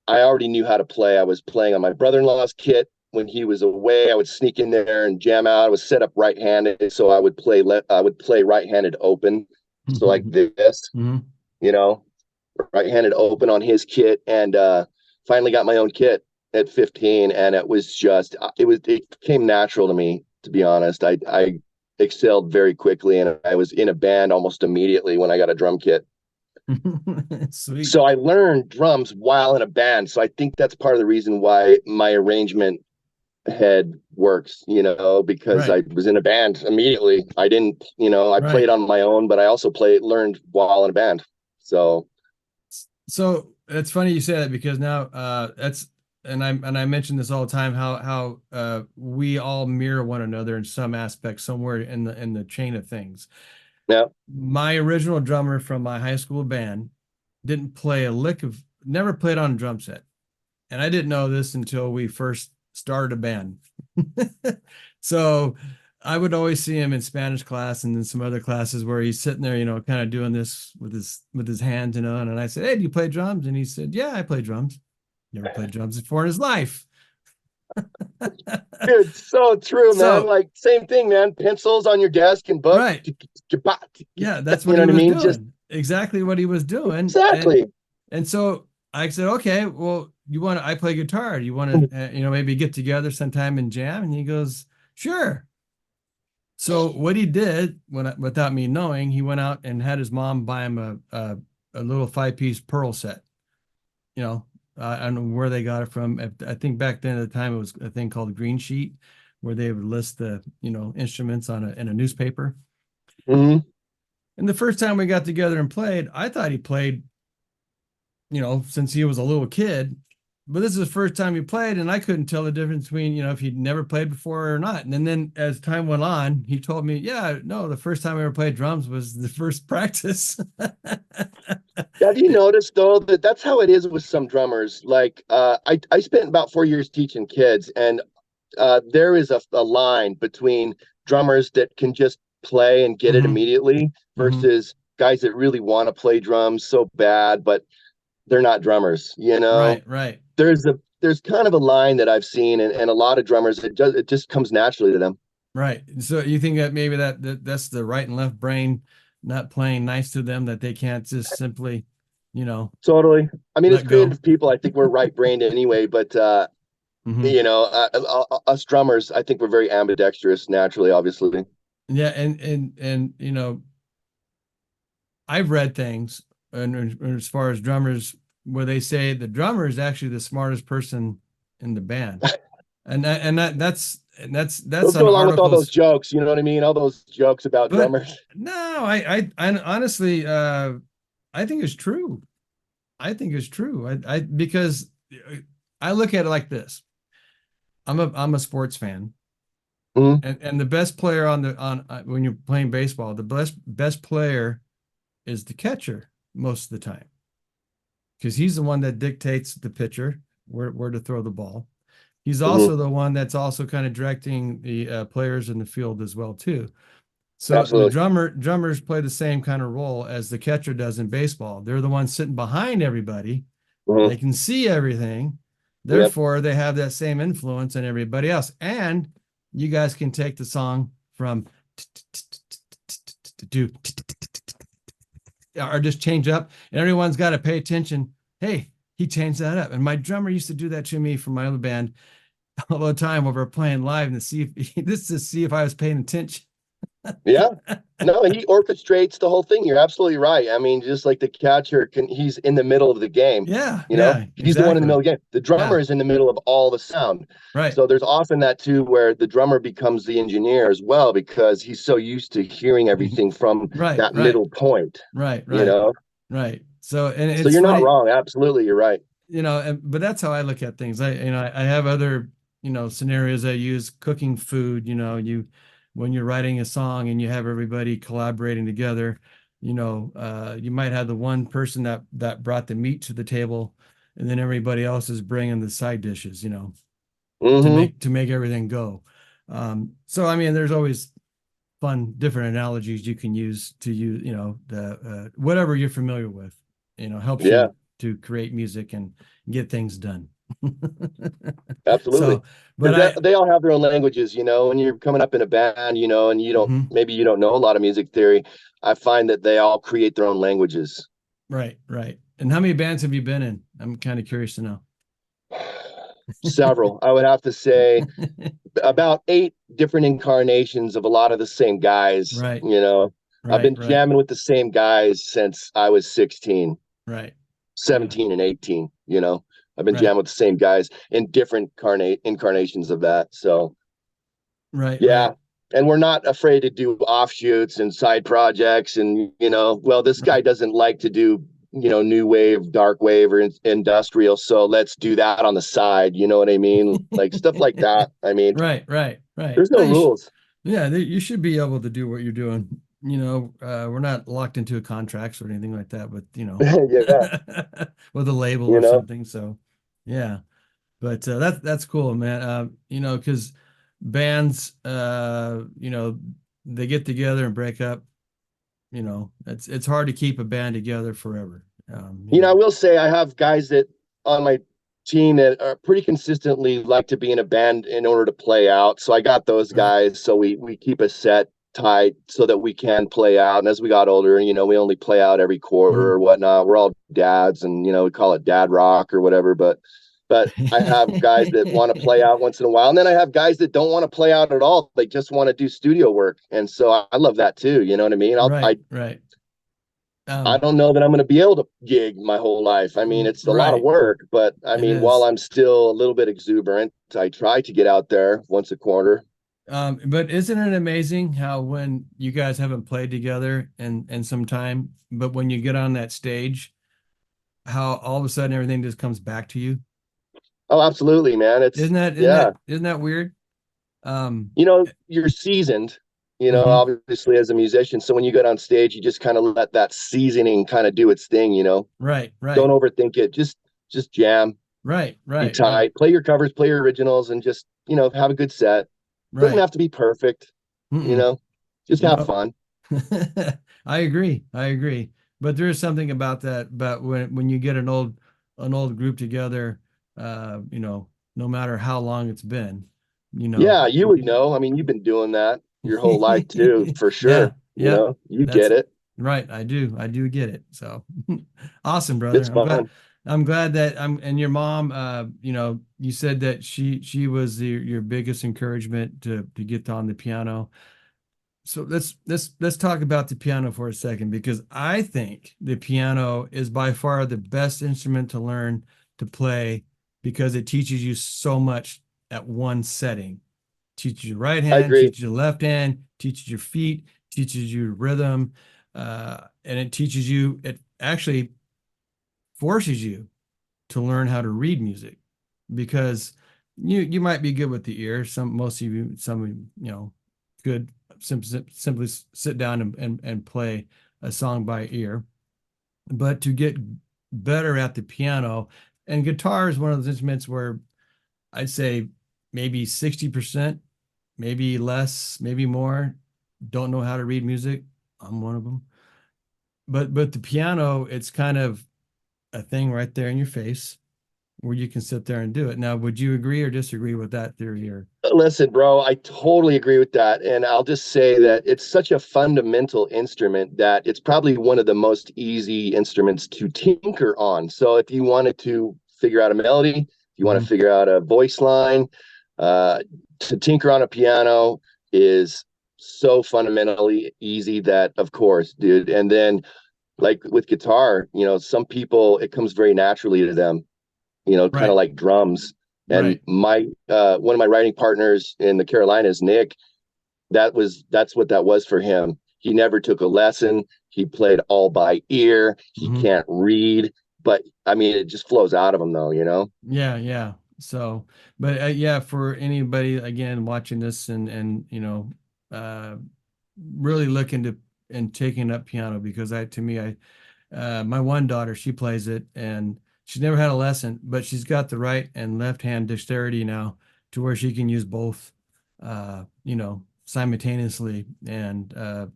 I already knew how to play. I was playing on my brother-in-law's kit. When he was away, I would sneak in there and jam out. I was set up right-handed, so I would play right-handed open, so like this, Mm-hmm. Right-handed open on his kit, and finally got my own kit at 15, and it came natural to me, to be honest. I excelled very quickly, and I was in a band almost immediately when I got a drum kit. Sweet. So I learned drums while in a band. So I think that's part of the reason why my arrangement head works, because Right. I was in a band immediately. I didn't, I Right. played on my own, but I also learned while in a band. So It's funny you say that, because now I mention this all the time, how we all mirror one another in some aspects somewhere in the chain of things. yeah. My original drummer from my high school band didn't play a lick of, never played on a drum set. And I didn't know this until we first started a band. So I would always see him in Spanish class and then some other classes where he's sitting there, kind of doing this with his hands, and I said, "Hey, do you play drums?" And he said, "Yeah, I play drums." Never played drums before in his life. Dude, so true, man. So, Like, same thing, man. Pencils on your desk and book. right. Yeah, that's You what know he what I was mean? doing. Just Exactly what he was doing. exactly. And so I said, "Okay, well, I play guitar. Do you want to, maybe get together sometime and jam?" And he goes, "Sure." So what he did, without me knowing, he went out and had his mom buy him a little 5-piece Pearl set. I don't know where they got it from. I think back then at the time it was a thing called Green Sheet, where they would list the instruments in a newspaper. Mm-hmm. And the first time we got together and played, I thought he played, since he was a little kid. But this is the first time he played, and I couldn't tell the difference between, if he'd never played before or not. And then as time went on, he told me, "Yeah, no, the first time I ever played drums was the first practice." Have you noticed though that that's how it is with some drummers? Like, I spent about 4 years teaching kids, and there is a line between drummers that can just play and get it Mm-hmm. immediately Mm-hmm. versus guys that really want to play drums so bad, but they're not drummers. Right, right, There's kind of a line that I've seen, and a lot of drummers, it just comes naturally to them. right. So you think that maybe that's the right and left brain not playing nice to them, that they can't just simply, Totally. I mean, as let go. creative people, I think we're right-brained anyway, but Mm-hmm. us drummers, I think we're very ambidextrous naturally, obviously. Yeah, and I've read things, and as far as drummers, where they say the drummer is actually the smartest person in the band, that's Those on go along with all those articles. jokes, you know what I mean? All those jokes about But drummers. no, I honestly, I think it's true. I think it's true. Because I look at it like this. I'm a sports fan. Mhm. And the best player on when you're playing baseball, the best player is the catcher most of the time, because he's the one that dictates the pitcher where to throw the ball. He's Mhm. also the one that's also kind of directing the players in the field as well too. So the Absolutely. drummers play the same kind of role as the catcher does in baseball. They're the ones sitting behind everybody. They Mhm. can see everything. Yep. Therefore, they have that same influence on everybody else. And you guys can take the song from to or just change up, and everyone's got to pay attention. Hey, he changed that up. And my drummer used to do that to me for my other band all the time over playing live and to see if this to see if I was paying attention. Yeah. No, he orchestrates the whole thing. You're absolutely right. I mean, just like the catcher he's in the middle of the game. Yeah, You know, yeah, he's the one in the middle exactly. of the game. The Yeah, drummer is in the middle of all the sound. right, So there's often that too, where the drummer becomes the engineer as well, because he's so used to hearing everything from right, that right, middle point, right, you right, know? right. So, and So it's you're not funny, wrong. Absolutely. You're right. but that's how I look at things. I have other, scenarios I use cooking food, when you're writing a song and you have everybody collaborating together, you might have the one person that brought the meat to the table, and then everybody else is bringing the side dishes, to Hmm. make everything go. So I mean, there's always fun, different analogies you can use to use, the whatever you're familiar with, helps Yeah, you to create music and get things done. absolutely. So, but Because they all have their own languages, when you're coming up in a band, and mhm, maybe you don't know a lot of music theory. I find that they all create their own languages. right, right. And how many bands have you been in? I'm kind of curious to know. Several. I would have to say about 8 different incarnations of a lot of the same guys. Right, I've right, been right, jamming with the same guys since I was 16, right. Yeah, 17, and 18. I've been right, jamming with the same guys in different incarnations of that. So, right, yeah. right, And we're not afraid to do offshoots and side projects. And, well, this guy right. doesn't like to do, new wave, dark wave, or industrial. So let's do that on the side. You know what I mean? Like stuff like that. I mean, Right, right, right. there's no rules. Yeah, you should be able to do what you're doing. We're not locked into contracts or anything like that, but Yeah. with a label You or know, something. So, yeah, but that's cool, man. Because bands, they get together and break up. It's hard to keep a band together forever. I will say I have guys that on my team that are pretty consistently like to be in a band in order to play out. So I got those Right. guys. So we keep a set tight so that we can play out. And as we got older, we only play out every quarter or Mhm. whatnot. We're all dads, and we call it dad rock or whatever. But I have guys that want to play out once in a while, and then I have guys that don't want to play out at all. They just want to do studio work, and so I love that too. You know what I mean? Right, right. I Um, don't know that I'm going to be able to gig my whole life. I mean, it's a lot of right. work, but I It mean, while is. I'm still a little bit exuberant, I try to get out there once a quarter. But isn't it amazing how when you guys haven't played together in some time, but when you get on that stage, how all of a sudden everything just comes back to you? Oh, absolutely, man. Isn't that isn't Yeah, that isn't that weird? Um, you're seasoned, mhm. obviously as a musician. So when you get on stage, you just kind of let that seasoning kind of do its thing. Right, Don't right, overthink it. Just jam, right, be right, right, tight, play your covers, play your originals, and just, have a good set. Doesn't right. have to be perfect, you Mm-mm. know, just have No, fun. I agree. I agree. But there is something about that, about when you get an old group together, no matter how long it's been, you know. Yeah, you would know. I mean, you've been doing that your whole life too, for Yeah, sure. yeah. You That's get it. right. I do. I do get it. So awesome, brother. It's I'm glad. fun. I'm glad that and your mom, you said that she was your biggest encouragement to get on the piano. So let's talk about the piano for a second, because I think the piano is by far the best instrument to learn to play, because it teaches you so much at one setting. Teaches you right I hand, agree. teaches you left hand, teaches your feet, teaches you rhythm, and it actually forces you to learn how to read music, because you might be good with the ear. Most of you, some of you, could simply sit down and play a song by ear. But to get better at the piano, and guitar is one of those instruments where I'd say maybe 60%, maybe less, maybe more, don't know how to read music. I'm one of them. But the piano, it's kind of a thing right there in your face where you can sit there and do it. Now, would you agree or disagree with that theory? Or Listen, bro, I totally agree with that. And I'll just say that it's such a fundamental instrument that it's probably one of the most easy instruments to tinker on. So if you wanted to figure out a melody, if you want to figure out a voice line, to tinker on a piano is so fundamentally easy that, of course, dude. And then like with guitar, some people, it comes very naturally to them, kind of like drums. And my one of my writing partners in the Carolinas, Nick, that's what that was for him. He never took a lesson. He played all by ear. He can't read, but I mean, it just flows out of him though, Yeah, yeah. So, but yeah, for anybody again watching this and really looking to and taking up piano, because my one daughter, she plays it and she's never had a lesson, but she's got the right and left hand dexterity now to where she can use both, simultaneously. And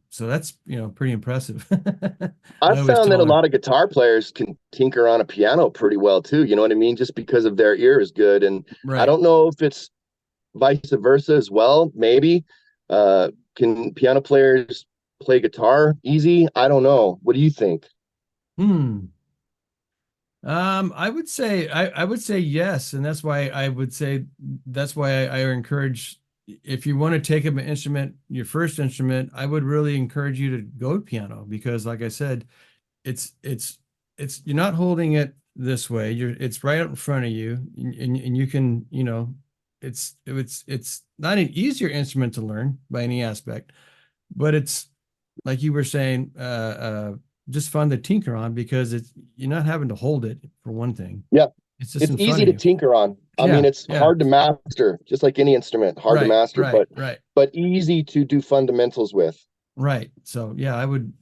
so that's, pretty impressive. I've found that a lot of guitar players can tinker on a piano pretty well too. You know what I mean? Just because of their ear is good. And I don't know if it's vice versa as well. Maybe can piano players play guitar easy? I don't know. What do you think? I would say yes, and that's why I encourage, if you want to take up an instrument, your first instrument, I would really encourage you to go piano, because like I said, it's you're not holding it this way. It's right up in front of you, and you can, it's not an easier instrument to learn by any aspect, but it's like you were saying, just fun to tinker on, because you're not having to hold it, for one thing. Yeah. It's just in front easy of to you. tinker on. I mean, it's hard to master, just like any instrument, hard to master, but easy to do fundamentals with. Right. So yeah, I would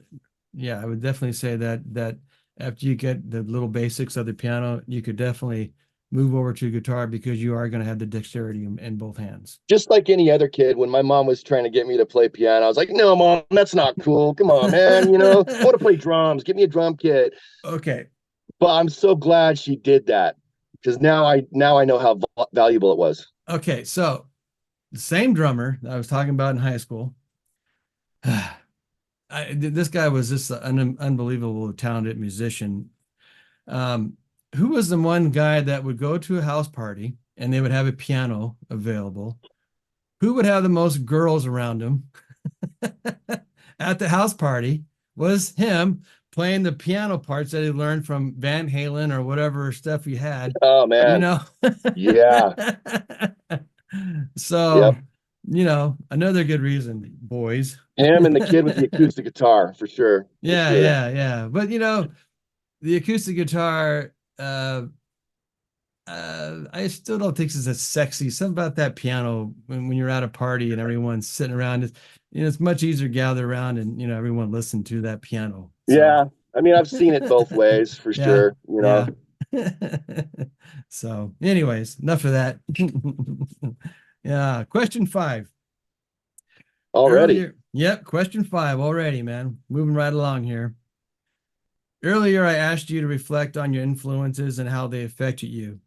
definitely say that after you get the little basics of the piano, you could definitely move over to guitar, because you are going to have the dexterity in both hands. Just like any other kid, when my mom was trying to get me to play piano, I was like, no, Mom, that's not cool. Come on, man. I want to play drums. Get me a drum kit. Okay. But I'm so glad she did that, because now I know how valuable it was. Okay. So the same drummer that I was talking about in high school, this guy was just an unbelievable talented musician. Who was the one guy that would go to a house party and they would have a piano available? Who would have the most girls around him at the house party? Was him playing the piano parts that he learned from Van Halen or whatever stuff he had. Oh man. Yeah. So, another good reason, boys. Him and the kid with the acoustic guitar, for sure. Yeah, for sure. yeah. But the acoustic guitar, I still don't think it's as sexy. Something about that piano when you're at a party and everyone's sitting around, it's much easier to gather around and everyone listen to that piano. So. Yeah, I mean, I've seen it both ways for sure. Yeah. So, anyways, enough of that. Yeah, question 5. Already. Yep, question 5 already, man. Moving right along here. Earlier, I asked you to reflect on your influences and how they affected you.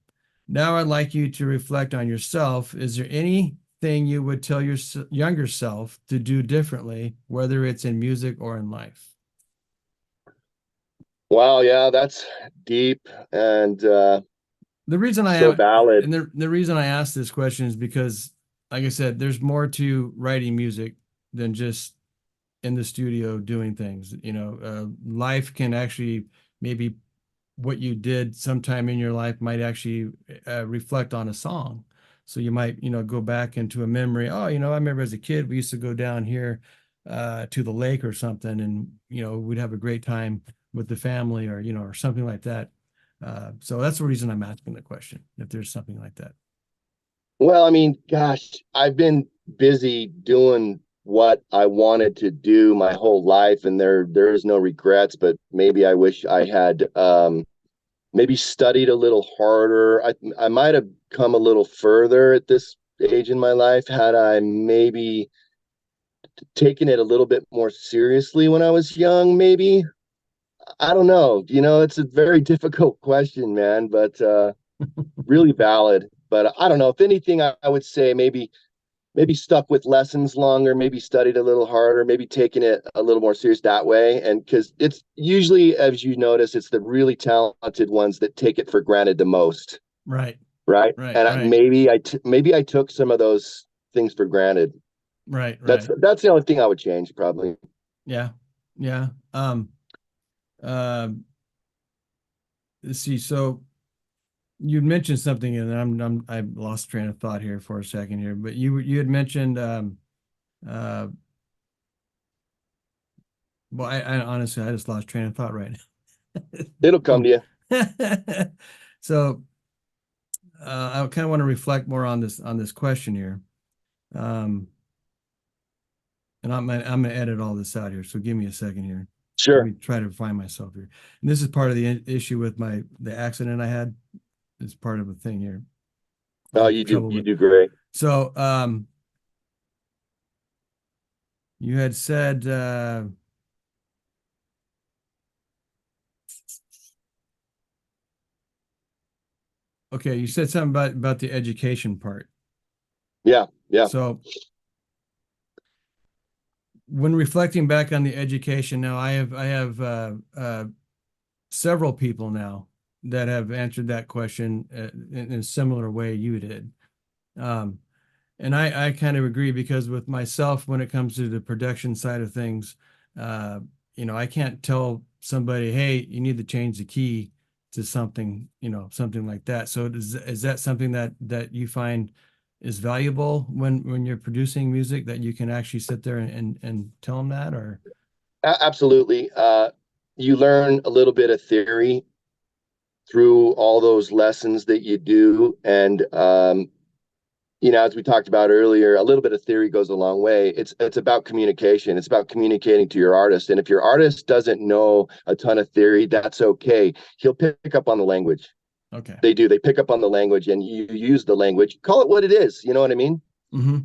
Now I'd like you to reflect on yourself. Is there anything you would tell your younger self to do differently, whether it's in music or in life? Wow, yeah, that's deep and the reason so valid. And the reason I asked this question is because, like I said, there's more to writing music than just in the studio doing things. Life can actually, maybe what you did sometime in your life might actually reflect on a song. So you might, go back into a memory. Oh, I remember as a kid, we used to go down here to the lake or something, and, we'd have a great time with the family, or, or something like that. So that's the reason I'm asking the question, if there's something like that. Well, I mean, gosh, I've been busy doing what I wanted to do my whole life, and there is no regrets, but maybe I wish I had maybe studied a little harder. I might have come a little further at this age in my life had I maybe taken it a little bit more seriously when I was young, maybe. I don't know. It's a very difficult question, man, but really valid. But I don't know. If anything, I would say maybe stuck with lessons longer, maybe studied a little harder, maybe taking it a little more serious that way. And because it's usually, as you notice, it's the really talented ones that take it for granted the most. Right. Right. Right. And right. maybe I took some of those things for granted. Right. That's the only thing I would change, probably. Yeah. Yeah. Let's see. So you mentioned something, and I lost train of thought here for a second here, but you had mentioned well, I honestly I just lost train of thought right now. It'll come to you. So I kind of want to reflect more on this question here. And I'm gonna edit all this out here, so give me a second here. Sure. Let me try to find myself here. And this is part of the issue with the accident I had. It's part of a thing here. Oh, you do great. So you had said okay, you said something about the education part. Yeah. So when reflecting back on the education now, I have several people now that have answered that question in a similar way you did. And I kind of agree, because with myself, when it comes to the production side of things, I can't tell somebody, hey, you need to change the key to something, something like that. So is that something that you find is valuable when you're producing music, that you can actually sit there and tell them that? Or Absolutely. You learn a little bit of theory through all those lessons that you do. And, as we talked about earlier, a little bit of theory goes a long way. It's about communication. It's about communicating to your artist. And if your artist doesn't know a ton of theory, that's okay. He'll pick up on the language. okay. They do. They pick up on the language, and you use the language. Call it what it is. You know what I mean? Mm-hmm.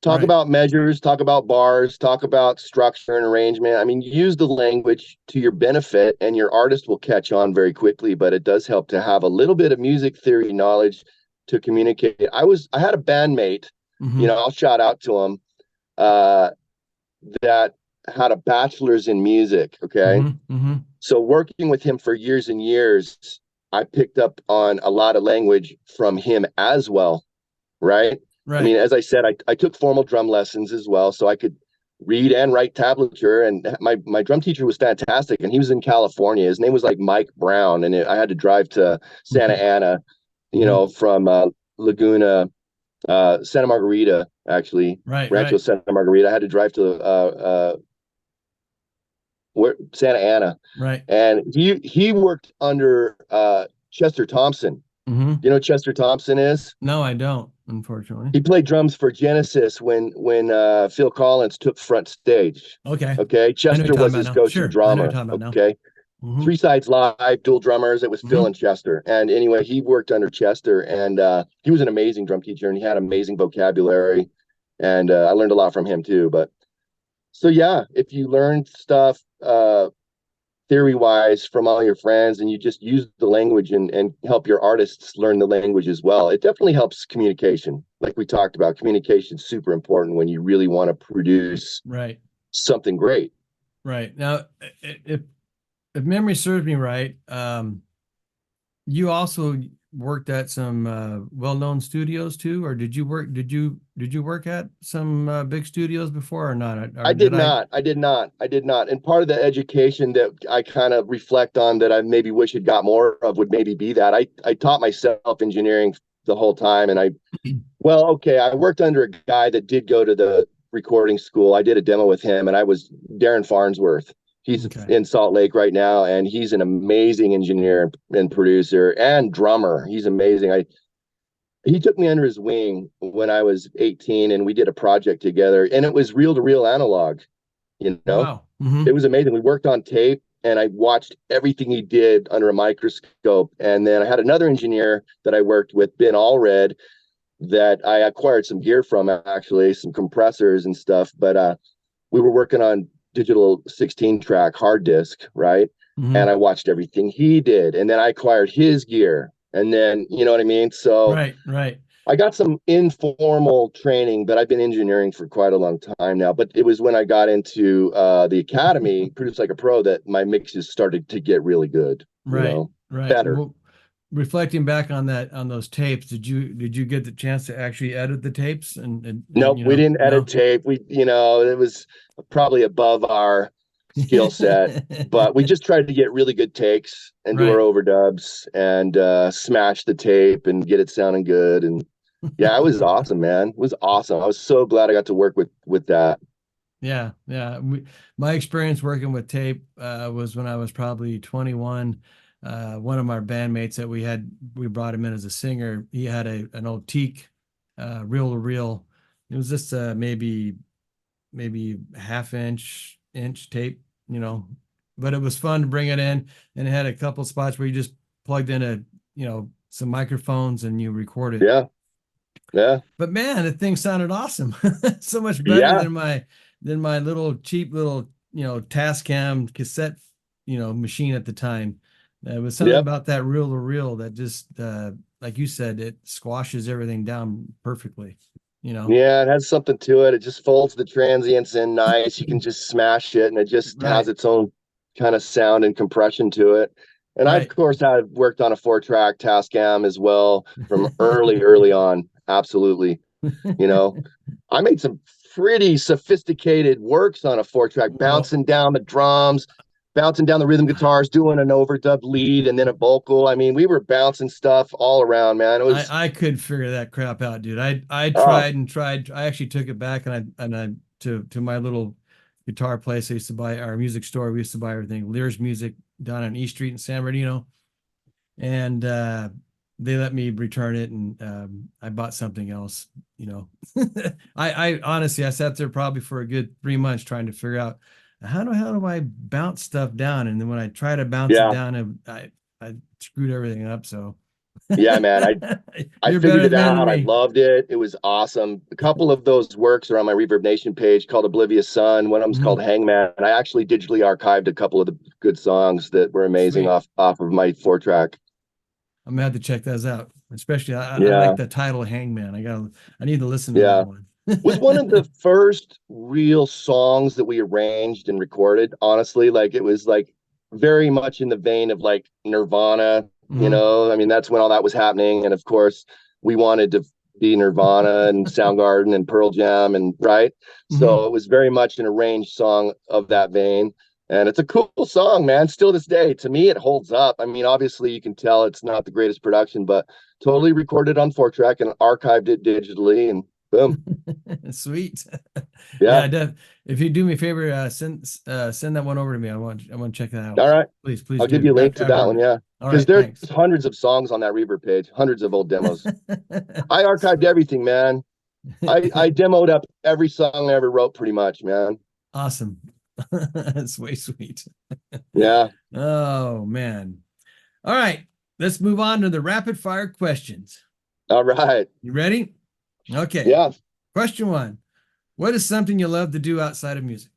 Talk about measures, talk about bars, talk about structure and arrangement. I mean, use the language to your benefit, and your artist will catch on very quickly. But it does help to have a little bit of music theory knowledge to communicate. I had a bandmate, mm-hmm. I'll shout out to him, that had a bachelor's in music. Okay. Mm-hmm. Mm-hmm. So working with him for years and years, I picked up on a lot of language from him as well. Right. Right. I mean, as I said, I took formal drum lessons as well, so I could read and write tablature. And my drum teacher was fantastic, and he was in California. His name was like Mike Brown, and I had to drive to Santa Ana, from Laguna, Santa Margarita, actually, Rancho Santa Margarita. I had to drive to Santa Ana, right? And he worked under Chester Thompson. Mm-hmm. You know who Chester Thompson is? No, I don't, unfortunately. He played drums for Genesis when Phil Collins took front stage. Okay. Chester was his go-to drummer. Okay. Mm-hmm. 3 Sides Live, dual drummers. It was Mm-hmm. Phil and Chester. And anyway, he worked under Chester, and he was an amazing drum teacher, and he had amazing vocabulary. And I learned a lot from him too. But so yeah, if you learn stuff theory-wise from all your friends, and you just use the language and help your artists learn the language as well, it definitely helps communication. Like we talked about, communication is super important when you really want to produce something great. Right. Now, if memory serves me right, you also worked at some well-known studios too, or did you work at some big studios before or not? I did not. And part of the education that I kind of reflect on that I maybe wish I'd got more of would maybe be that I taught myself engineering the whole time. And I worked under a guy that did go to the recording school. I did a demo with him, and I was Darren Farnsworth. He's Okay. in Salt Lake right now, and he's an amazing engineer and producer and drummer. He's amazing. He took me under his wing when I was 18, and we did a project together, and it was reel to reel analog, you know. Wow. Mm-hmm. It was amazing. We worked on tape, and I watched everything he did under a microscope. And then I had another engineer that I worked with, Ben Allred, that I acquired some gear from, actually, some compressors and stuff. But we were working on digital 16 track hard disk, right? Mm-hmm. And I watched everything he did, and then I acquired his gear, and then, you know what I mean? So right. I got some informal training, but I've been engineering for quite a long time now. But it was when I got into the academy, Produce Like a Pro, that my mixes started to get really good. Right. Better. Well, reflecting back on those tapes, did you get the chance to actually edit the tapes? And nope, we didn't edit tape. It was probably above our skill set, but we just tried to get really good takes and do our overdubs and smash the tape and get it sounding good. And yeah, it was awesome, man. It was awesome. I was so glad I got to work with that. Yeah. My experience working with tape was when I was probably 21. One of our bandmates that we brought him in as a singer. He had an old teak reel to reel. It was just maybe half inch tape, but it was fun to bring it in, and it had a couple spots where you just plugged in some microphones and you recorded. Yeah. But man, the thing sounded awesome. So much better than my little cheap little Tascam cassette machine at the time. There was something about that reel to reel that just like you said, it squashes everything down perfectly. Yeah, it has something to it. It just folds the transients in nice. You can just smash it, and it just has its own kind of sound and compression to it. And I, of course, had worked on a 4-track Tascam as well from early on. Absolutely. I made some pretty sophisticated works on a 4-track, bouncing down the drums, bouncing down the rhythm guitars, doing an overdub lead and then a vocal. I mean, we were bouncing stuff all around, man. It was I could figure that crap out, dude. I tried and tried. I actually took it back and I to my little guitar place. I used to buy our music store. We used to buy everything, Lear's Music, down on East Street in San Bernardino. And they let me return it, and I bought something else. I honestly, I sat there probably for a good 3 months trying to figure out how do I bounce stuff down, and then when I try to bounce it down, I screwed everything up. So yeah, man, I figured it out. I loved it. It was awesome. A couple of those works are on my Reverb Nation page called Oblivious Sun. One of them's called Hangman, and I actually digitally archived a couple of the good songs that were amazing off of my 4-track. I'm gonna have to check those out. Especially I like the title Hangman. I need to listen to that one. Was one of the first real songs that we arranged and recorded, honestly. Like, it was like very much in the vein of like Nirvana, I mean, that's when all that was happening. And of course, we wanted to be Nirvana and Soundgarden and Pearl Jam, and so it was very much an arranged song of that vein. And it's a cool song, man. Still this day, to me, it holds up. I mean, obviously you can tell it's not the greatest production, but totally recorded on 4-track and archived it digitally, and boom. Sweet. Yeah. If you do me a favor, send that one over to me. I want to check that out. All right. Please I'll give you a link to that one. Yeah. Because there's thanks. hundreds of songs on that Reverb page, hundreds of old demos. I archived everything, man. I demoed up every song I ever wrote, pretty much, man. Awesome. That's way sweet. Yeah. Oh man. All right. Let's move on to the rapid fire questions. All right. You ready? Okay. Yeah. Question 1. What is something you love to do outside of music?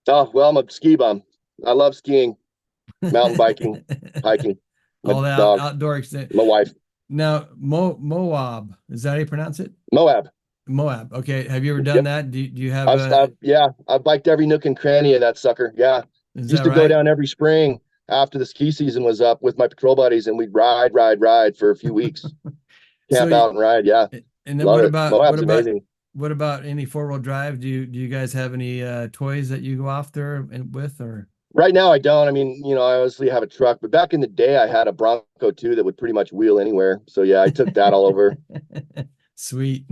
Oh, well, I'm a ski bum. I love skiing, mountain biking, hiking. All the outdoor extent. My wife. Now, Moab, is that how you pronounce it? Moab. Okay. Have you ever done that? Do you have? I've biked every nook and cranny of that sucker. Yeah. Used to go down every spring after the ski season was up with my patrol buddies, and we'd ride for a few weeks. Camp out and ride. Yeah. And then Moab's amazing. What about any 4-wheel drive? Do you guys have any toys that you go off there with, or? Right now I don't. I mean, I obviously have a truck, but back in the day I had a Bronco too that would pretty much wheel anywhere. So yeah, I took that all over. Sweet.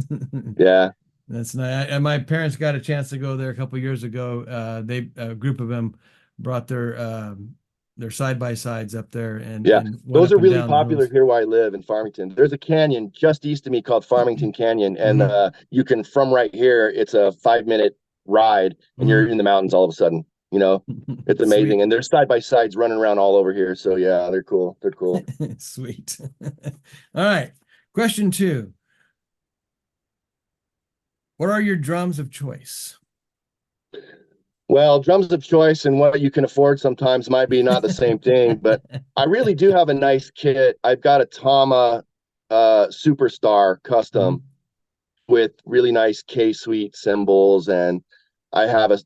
Yeah. That's nice. And my parents got a chance to go there a couple of years ago. A group of them brought their side by sides up there and Yeah, and went those up are and really down the popular hills. here where I live in Farmington. There's a canyon just east of me called Farmington Canyon, and Hmm. you can from right here. It's a 5 minute ride, and you're Hmm. in the mountains all of a sudden. You know, it's amazing, Sweet. and there's side by sides running around all over here. So yeah, they're cool. They're cool. Sweet. All right. Question 2. What are your drums of choice? Well, drums of choice and what you can afford sometimes might be not the same thing, but I really do have a nice kit. I've got a Tama Superstar Mhm. custom with really nice K-Suite cymbals, and I have a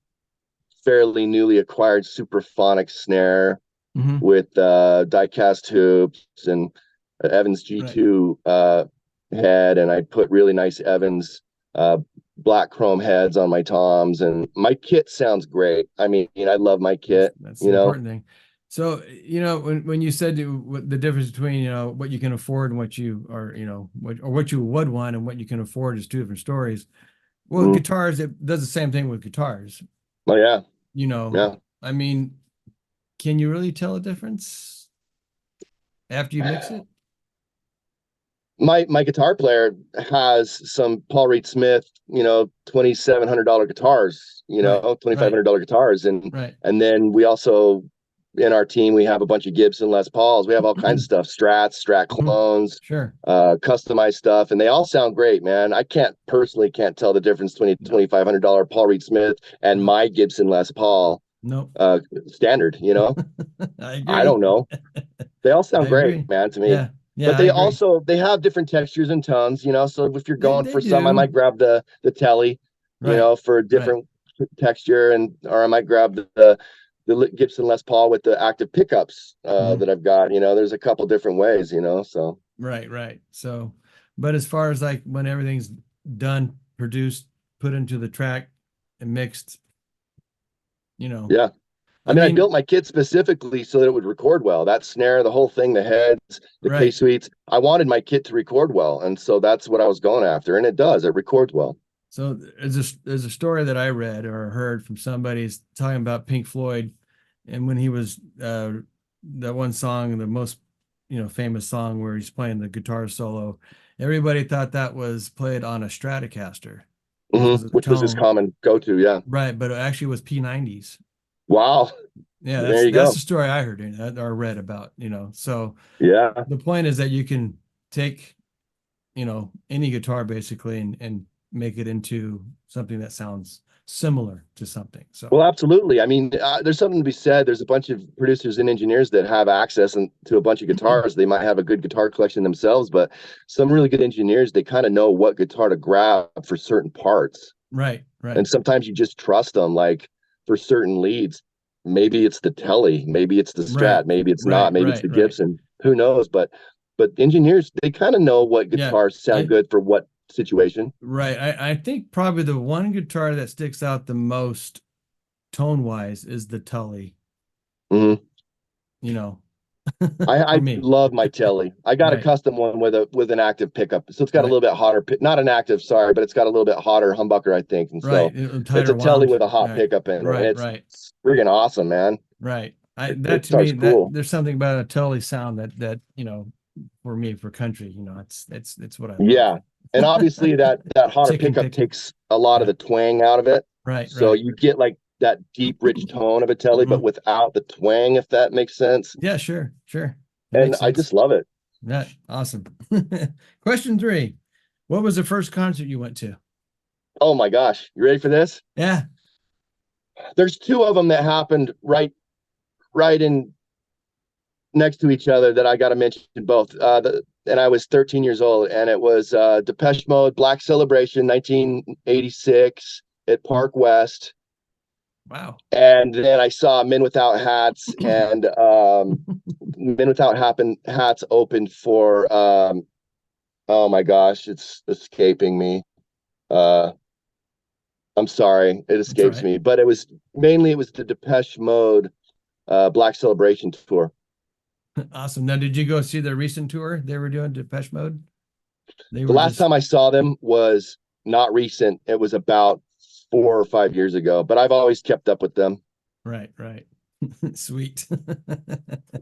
fairly newly acquired Superphonic snare Mhm. with die-cast hoops and Evans Right. G2 head, and I put really nice Evans uh, black chrome heads on my toms, and my kit sounds great. I mean, I love my kit, That's you the know. important thing. So, when you said what the difference between, what you can afford and what you are, what you would want and what you can afford is two different stories. Well, Mm. guitars, it does the same thing with guitars. Oh yeah, You know, yeah. I mean, can you really tell a difference after you mix it? My guitar player has some Paul Reed Smith, $2,700 guitars, Right, right, $2,500 guitars, and right. and then we also in our team we have a bunch of Gibson Les Pauls. We have all kinds of stuff, Strat Mhm. clones, Sure. customized stuff, and they all sound great, man. I can't tell the difference between No, $2,500 Paul Reed Smith and no, my Gibson Les Paul no. standard. I I don't agree. know. They all I sound great, agree. man, to me. Yeah, yeah, But I they agree. also they have different textures and tones, So if you're They going they for some, I do. might grab the telly, Right, for a right. different texture, and or I might grab the Gibson Les Paul with the active pickups Mhm. that I've got. There's a couple different ways, So Right, right. So, but as far as like when everything's done, produced, put into the track and mixed, you know, yeah. I I mean, I mean, built my kit specifically so that it would record well. That snare, the whole thing, the heads, the K right. suites. I wanted my kit to record well, and so that's what I was going after, and it does. It records well. So there's a story that I read or heard from somebody's talking about Pink Floyd, and when he was that one song, the most famous song where he's playing the guitar solo, everybody thought that was played on a Stratocaster because of the Which was his tone, common go-to. Yeah. right? But it actually was P90s. Wow. Yeah, There you that's go. the story I heard or read about. So Yeah. the point is that you can take any guitar basically and make it into something that sounds similar to something. So Well, absolutely. I mean, there's something to be said. There's a bunch of producers and engineers that have access to a bunch of guitars. They might have a good guitar collection themselves, but some really good engineers, they kind of know what guitar to grab for certain parts. right, And right, sometimes you just trust them, like for certain leads. Maybe it's the Telly, maybe it's the right, Strat, maybe it's not, right, maybe it's the right, right. Gibson. Who knows? But engineers, they kind of know what Yeah, guitars sound I good for what situation. right. I think probably the one guitar that sticks out the most tone wise is the Tully, Mhm. you know, I for me. love my Telly. I got a Right, custom one with an active pickup, so it's got a right, little bit hotter, not an active, sorry, but it's got a little bit hotter humbucker, I think, and right. so it's Tighter a Telly wound. with a hot Right, pickup in it, and right, it's right, friggin' awesome, man. right. That It to me, starts that cool. there's something about a Tully sound that for me, for country, it's what I love. Yeah, and obviously that hotter Chicken pickup picking. takes a lot of Yeah. the twang out of it, Right, so right. you get like that deep, rich tone of a Telly, but Mhm. without the twang, if that makes sense. Yeah, sure, sure. That And makes I sense. just love it. Yeah, awesome. Question 3. What was the first concert you went to? Oh my gosh, you ready for this? Yeah. There's two of them that happened right in next to each other that I got to mention both. And I was 13 years old, and it was Depeche Mode Black Celebration 1986 at Park West. Wow. And then I saw Men Without Hats, and Men Without Hats opened for, oh my gosh, it's escaping me. Uh, I'm sorry, it That's all escapes right. me, but it was the Depeche Mode Black Celebration tour. Awesome. Now, did you go see the recent tour they were doing, Depeche Mode? They The were last just time I saw them was not recent. It was about 4 or 5 years ago, but I've always kept up with them. right, right. Sweet.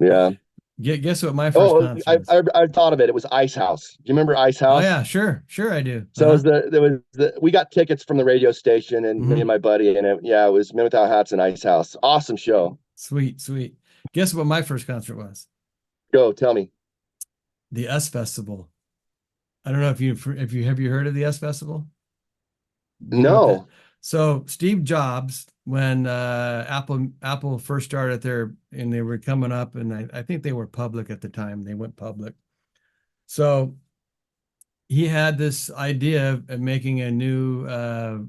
Yeah. Guess what my first Oh, concert was? I thought of it. It was Ice House. Do you remember Ice Oh House? yeah, sure I do. So it was we got tickets from the radio station and me and Hmm. my buddy, and it was Men Without Hats and Ice House. Awesome show. Sweet. Guess what my first concert was? Go, tell me. The US Festival. I don't know if you have you heard of the US Festival? You know what that? No. So Steve Jobs, when Apple first started their and they were coming up, and I think they were public at the time. They went public. So he had this idea of making a new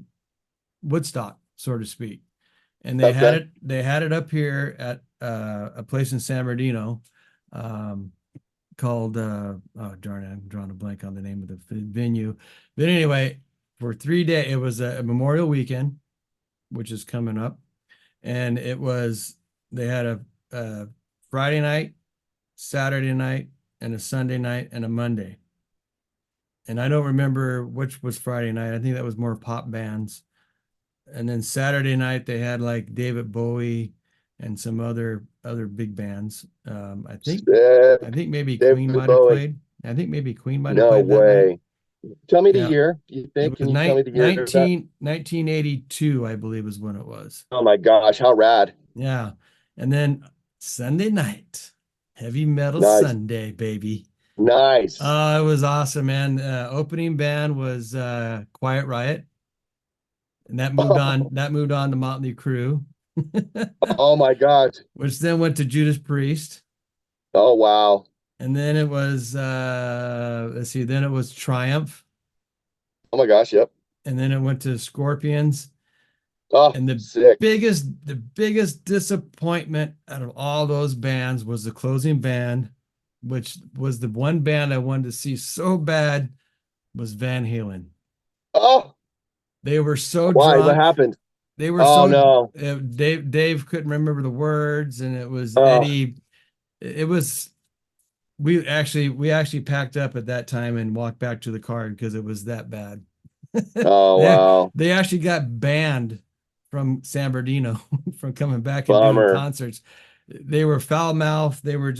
Woodstock, so to speak. And Okay. they had it up here at a place in San Bernardino, called oh darn it, I'm drawing a blank on the name of the venue. But anyway, for 3 days, it was a Memorial Weekend, which is coming up, and they had a Friday night, Saturday night, and a Sunday night and a Monday. And I don't remember which was Friday night. I think that was more pop bands. And then Saturday night they had like David Bowie and some other big bands. I Sick. think maybe Queen David might have Bowie. played. I think maybe Queen might have No played that night. way. Tell me the Yeah, year. You it think? was Can you tell me the year of that? 1982, I believe is when it was. Oh my gosh, how rad. Yeah. And then Sunday night, Heavy Metal Nice. Sunday, baby. Nice. It was awesome, man. Opening band was Quiet Riot, and that moved on to Motley Crue, Oh my gosh. which then went to Judas Priest. Oh wow. And then it was let's see, then it was Triumph, Oh my gosh, yep. and then it went to Scorpions. Oh, And sick. the biggest disappointment out of all those bands was the closing band, which was the one band I wanted to see so bad, was Van Halen. Oh, They were so why? What drunk. happened? They were Oh so no. Dave couldn't remember the words, and it was Oh, Eddie. It was we actually packed up at that time and walked back to the car because it was that bad. oh they wow. they actually got banned from San Bernardino from coming back and doing Bummer. concerts. They were foul mouthed. It was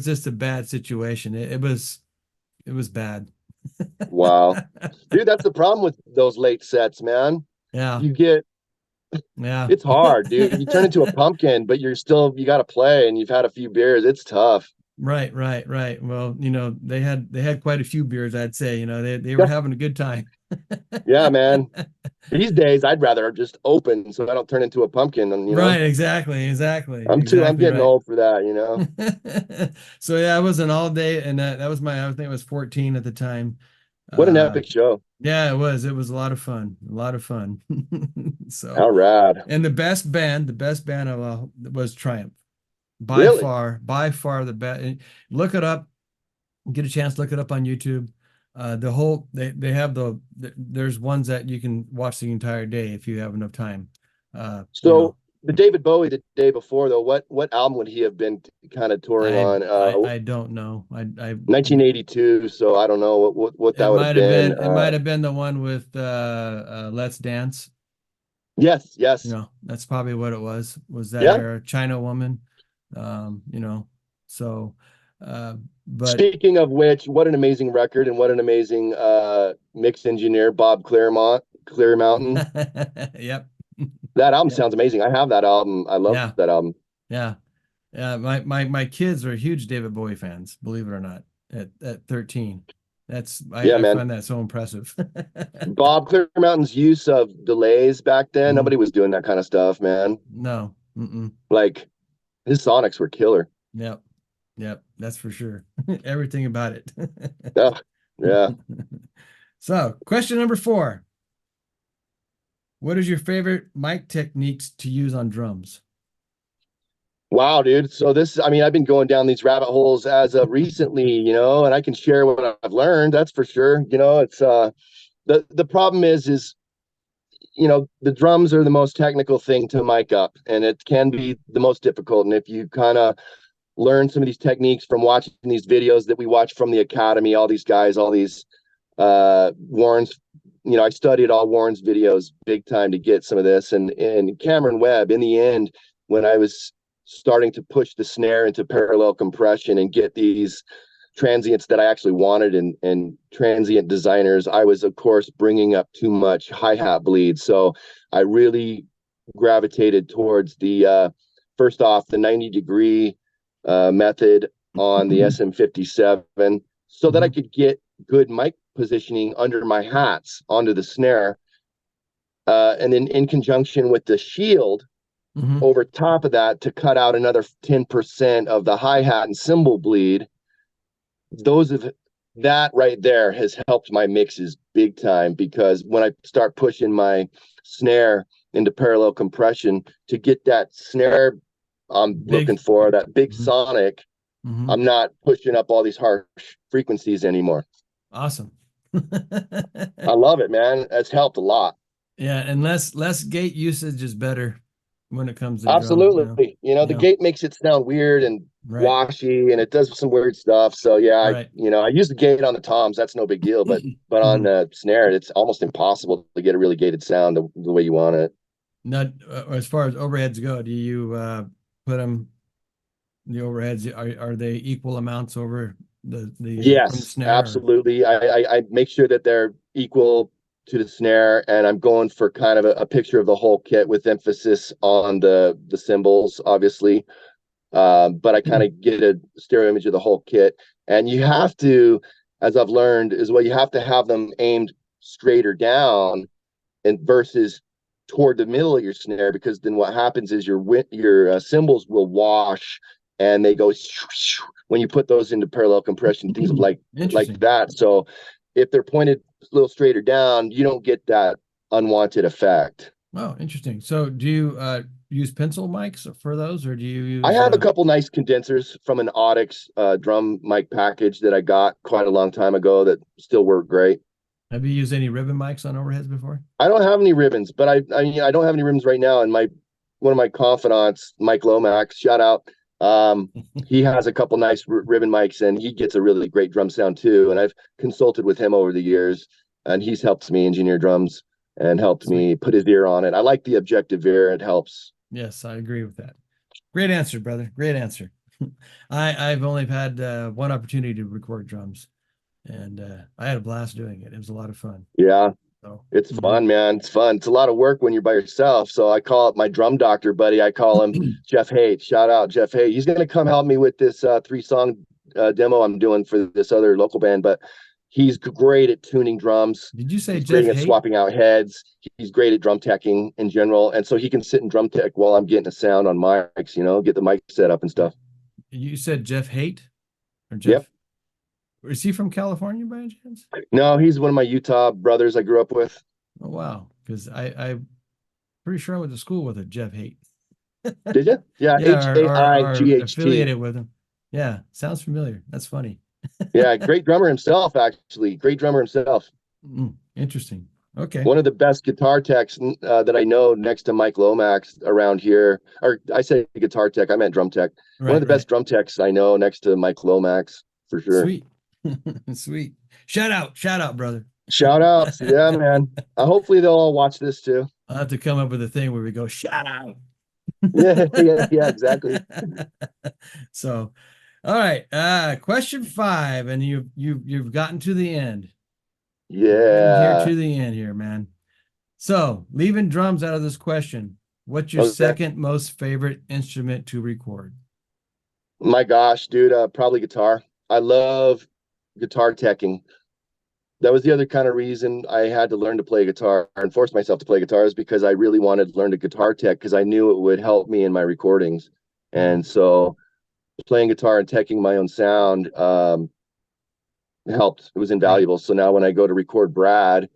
just a bad situation. It was bad. Wow. Dude, that's the problem with those late sets, man. Yeah, You get yeah. it's hard, dude. You turn into a pumpkin, but you got to play and you've had a few beers. It's tough. Right. Well, they had quite a few beers, I'd say. They were Yeah, having a good time. yeah, man. These days, I'd rather just open so I don't turn into a pumpkin. And Right, exactly. I'm Exactly getting right. old for that. So yeah, I was an all day, and that was I think I was 14 at the time. What an Uh, epic show. yeah, it was. It was a lot of fun. A lot of fun. So, How rad. and the best band of all was Triumph. Really? By far the best. Look it up. Get a chance, look it up on YouTube. They have there's ones that you can watch the entire day if you have enough time. You So know, the David Bowie the day before though, what album would he have been kind of touring on? I don't know. 1982. So I don't know what that would have been. it might have been the one with Let's Dance. Yes, You yes, know, that's probably what it was. Was that yeah. era China Woman? You know, so but Speaking of which, what an amazing record and what an amazing mix engineer, Bob Clearmountain. yep. That album Yep. sounds amazing. I have that album. I love Yeah. that album. Yeah. Yeah, my kids are huge David Bowie fans, believe it or not, at 13. Yeah, I man. find that so impressive. Bob Clearmountain's use of delays back then, Mhm. nobody was doing that kind of stuff, man. No. Mm-mm. Like his sonics were killer. Yep. Yep. That's for sure. Everything about it. Yeah, yeah. So, question number 4. What is your favorite mic techniques to use on drums? Wow, dude. So I mean, I've been going down these rabbit holes as of recently, and I can share what I've learned. That's for sure. It's the problem is the drums are the most technical thing to mic up, and it can be the most difficult. And if you kind of learn some of these techniques from watching these videos that we watch from the academy, all these guys, all these Warren's, I studied all Warren's videos big time to get some of this. And Cameron Webb, in the end, when I was starting to push the snare into parallel compression and get these transients that I actually wanted, and transient designers, I was of course bringing up too much hi-hat bleed. So I really gravitated towards the first off the 90-degree method on the SM57, so that I could get good mic positioning under my hats onto the snare, and then in conjunction with the shield over top of that to cut out another 10% of the hi-hat and cymbal bleed. That right there has helped my mixes big time, because when I start pushing my snare into parallel compression to get that snare I'm looking for, that big sonic, I'm not pushing up all these harsh frequencies anymore. Awesome. I love it, man. That's helped a lot. Yeah, and less gate usage is better when it comes to absolutely drum, the gate makes it sound weird and washy, and it does some weird stuff. So yeah, I use the gate on the toms, that's no big deal, but on the snare it's almost impossible to get a really gated sound the way you want it. Now, as far as overheads go, do you put them, the overheads, are they equal amounts over the yes, from the snare, absolutely. I make sure that they're equal to the snare, and I'm going for kind of a picture of the whole kit with emphasis on the cymbals, obviously. But I kind of get a stereo image of the whole kit. And you have to, as I've learned, you have to have them aimed straighter down and versus toward the middle of your snare, because then what happens is your cymbals will wash, and they go when you put those into parallel compression, things like that. So if they're pointed a little straighter down, you don't get that unwanted effect. Oh, interesting. So do you use pencil mics for those, or do you use... I have a couple nice condensers from an Audix drum mic package that I got quite a long time ago that still work great. Have you used any ribbon mics on overheads before? I don't have any ribbons, but I don't have any ribbons right now. And one of my confidants, Mike Lomax, shout out, he has a couple nice ribbon mics, and he gets a really great drum sound too. And I've consulted with him over the years, and he's helped me engineer drums and helped me put his ear on it. I like the objective ear. It helps. Yes, I agree with that. Great answer, brother. Great answer. I've only had one opportunity to record drums, and I had a blast doing it. It was a lot of fun. Yeah. It's fun, man. It's fun. It's a lot of work when you're by yourself. So I call it my drum doctor buddy. I call him Jeff Haight. Shout out Jeff Haight. He's going to come help me with this 3-song demo I'm doing for this other local band, but he's great at tuning drums. Did you say he's Jeff great Haight? At swapping out heads. He's great at drum teching in general. And so he can sit and drum tech while I'm getting a sound on mics, get the mic set up and stuff. You said Jeff Haight? Or Jeff? Yep. Is he from California by any chance? No, he's one of my Utah brothers I grew up with. Oh, wow. Because I'm pretty sure I went to school with a Jeff Haight. Did you? Yeah, H-A-I-G-H-T. Affiliated with him. Yeah, sounds familiar. That's funny. Yeah, great drummer himself, actually. Great drummer himself. Interesting. Okay. One of the best guitar techs that I know, next to Mike Lomax around here. Or I say guitar tech, I meant drum tech. One of the best drum techs I know, next to Mike Lomax, for sure. Sweet. Sweet. Shout out, brother. Shout outs. Yeah, man. Hopefully they'll all watch this too. I'll have to come up with a thing where we go, shout out. yeah, exactly. So, all right. Question 5, and you've gotten to the end. Yeah. Here to the end here, man. So, leaving drums out of this question, what's your second most favorite instrument to record? My gosh, dude, probably guitar. I love guitar teching. That was the other kind of reason I had to learn to play guitar and force myself to play guitar, is because I really wanted to learn to guitar tech, because I knew it would help me in my recordings. And so playing guitar and teching my own sound helped. It was invaluable. So now when I go to record Brad,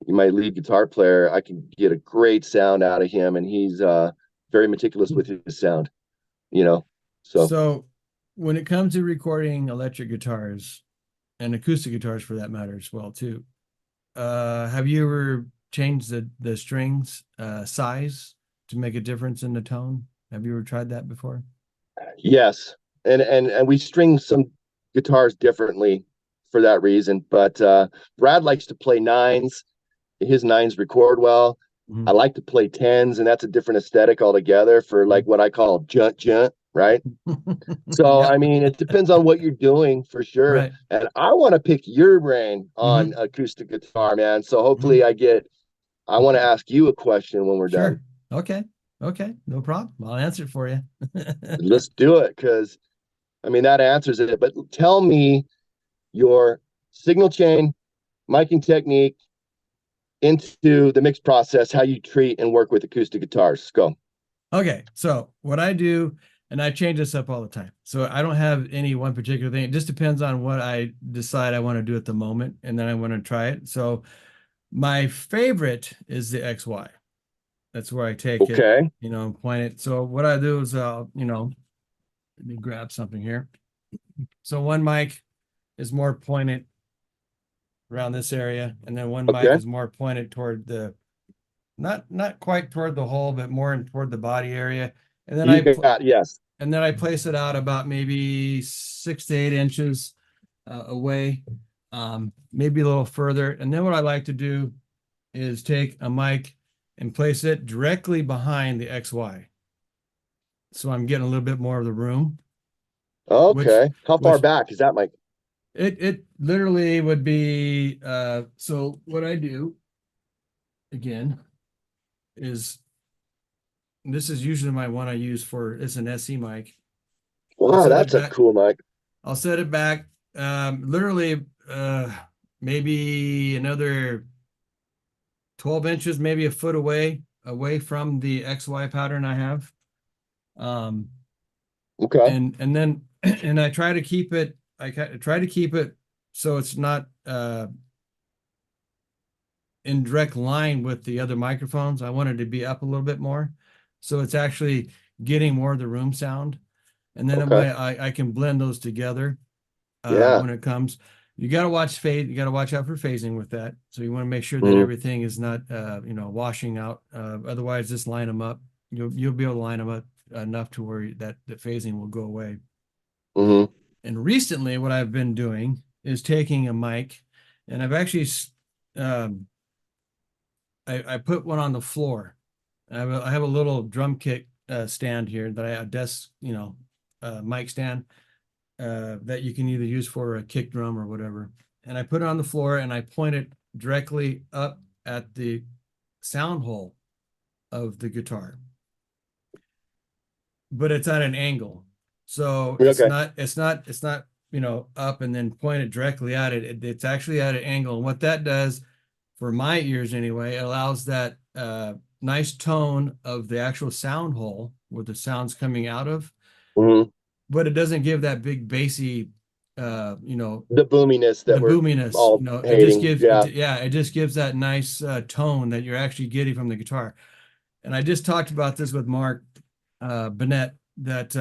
my lead guitar player, I can get a great sound out of him, and he's very meticulous with his sound, So when it comes to recording electric guitars and acoustic guitars for that matter as well too, have you ever changed the strings size to make a difference in the tone? Have you ever tried that before? Yes. And we string some guitars differently for that reason. But Brad likes to play 9s. His 9s record well. I like to play tens, and that's a different aesthetic altogether for like what I call junt, right? So, Yep. I mean, it depends on what you're doing for sure. Right. And I want to pick your brain on Hmm. acoustic guitar, man. So hopefully Hmm. I want to ask you a question when we're done. Sure. Okay. Okay. No problem. I'll answer it for you. Let's do it because, I mean, that answers it. But tell me your signal chain, miking technique into the mix process, how you treat and work with acoustic guitars. Let's go. Okay. So what I do, and I change this up all the time. So I don't have any one particular thing. It just depends on what I decide I want to do at the moment, and then I want to try it. So my favorite is the XY. That's where I take it, Okay. and point it. So what I do is let me grab something here. So one mic is more pointed around this area, and then one mic Okay. is more pointed toward the not quite toward the hole, but more in toward the body area. And then You got, yes. I place it out about maybe 6 to 8 inches away, maybe a little further. And then what I like to do is take a mic and place it directly behind the XY. So I'm getting a little bit more of the room, which Okay. How far which back is that, Mike? it literally would be so what I do again is this is usually my one I use for it's an SE mic. I'll Wow, set it that's a back. cool mic. I'll set it back literally maybe another 12 inches, maybe a foot away from the XY pattern I have. Um Okay. and then and I try to keep it so it's not in direct line with the other microphones. I want it to be up a little bit more, so it's actually getting more of the room sound. And then Okay. I can blend those together Yeah. when it comes. You got to watch fade. You got to watch out for phasing with that. So you want to make sure that Mm-hmm. everything is not washing out. Otherwise, just line them up. You'll be able to line them up enough to where that the phasing will go away. Mm-hmm. And recently, what I've been doing is taking a mic, and I've actually um, I put one on the floor. I have a little drum kit stand here that I have desk, mic stand that you can either use for a kick drum or whatever. And I put it on the floor and I point it directly up at the sound hole of the guitar, but it's at an angle. So Okay. it's not, up and then pointed directly at it. It's actually at an angle. And what that does for my ears anyway, it allows that nice tone of the actual sound hole where the sound's coming out of, Mm-hmm. but it doesn't give that big bassy, The boominess the that we're boominess. all It just hating. gives, Yeah. it just gives that nice tone that you're actually getting from the guitar. And I just talked about this with Mark Bennett that,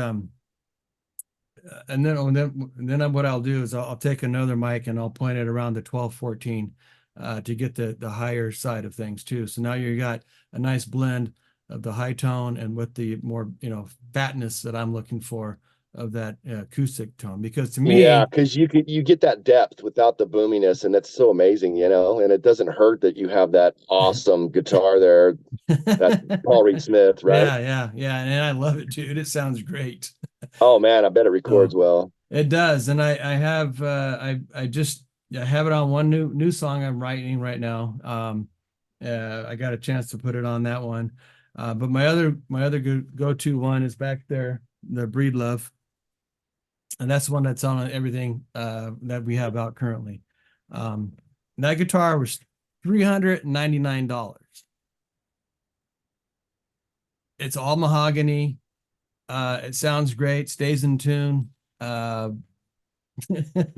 and then what I'll do is I'll take another mic and I'll point it around the 12-14 to get the higher side of things too. So now you got a nice blend of the high tone and with the more fatness that I'm looking for of that acoustic tone. Because to Yeah, me, because you get that depth without the boominess, and that's so amazing, and it doesn't hurt that you have that awesome guitar there, that Paul Reed Smith, right? yeah, and I love it, dude. It sounds great. Oh man, I bet it records So well. it does, and I have I have it on one new song I'm writing right now. I got a chance to put it on that one, but my other go-to one is back there, the Breedlove, and that's the one that's on everything that we have out currently. Um, that guitar was $399. It's all mahogany. It sounds great, stays in tune.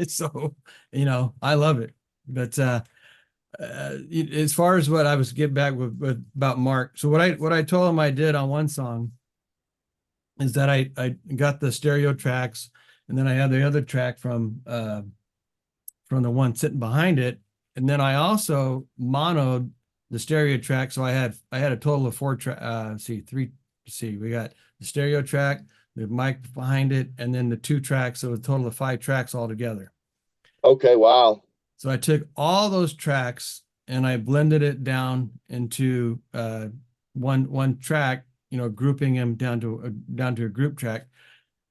So, I love it. But as far as what I was getting back with about Mark, so what I told him I did on one song is that I got the stereo tracks, and then I had the other track from the one sitting behind it, and then I also monoed the stereo track. So I had a total of four track. We got the stereo track, the mic behind it, and then the two tracks. So a total of 5 tracks altogether. Okay, wow. So I took all those tracks and I blended it down into one track, grouping them down to a group track.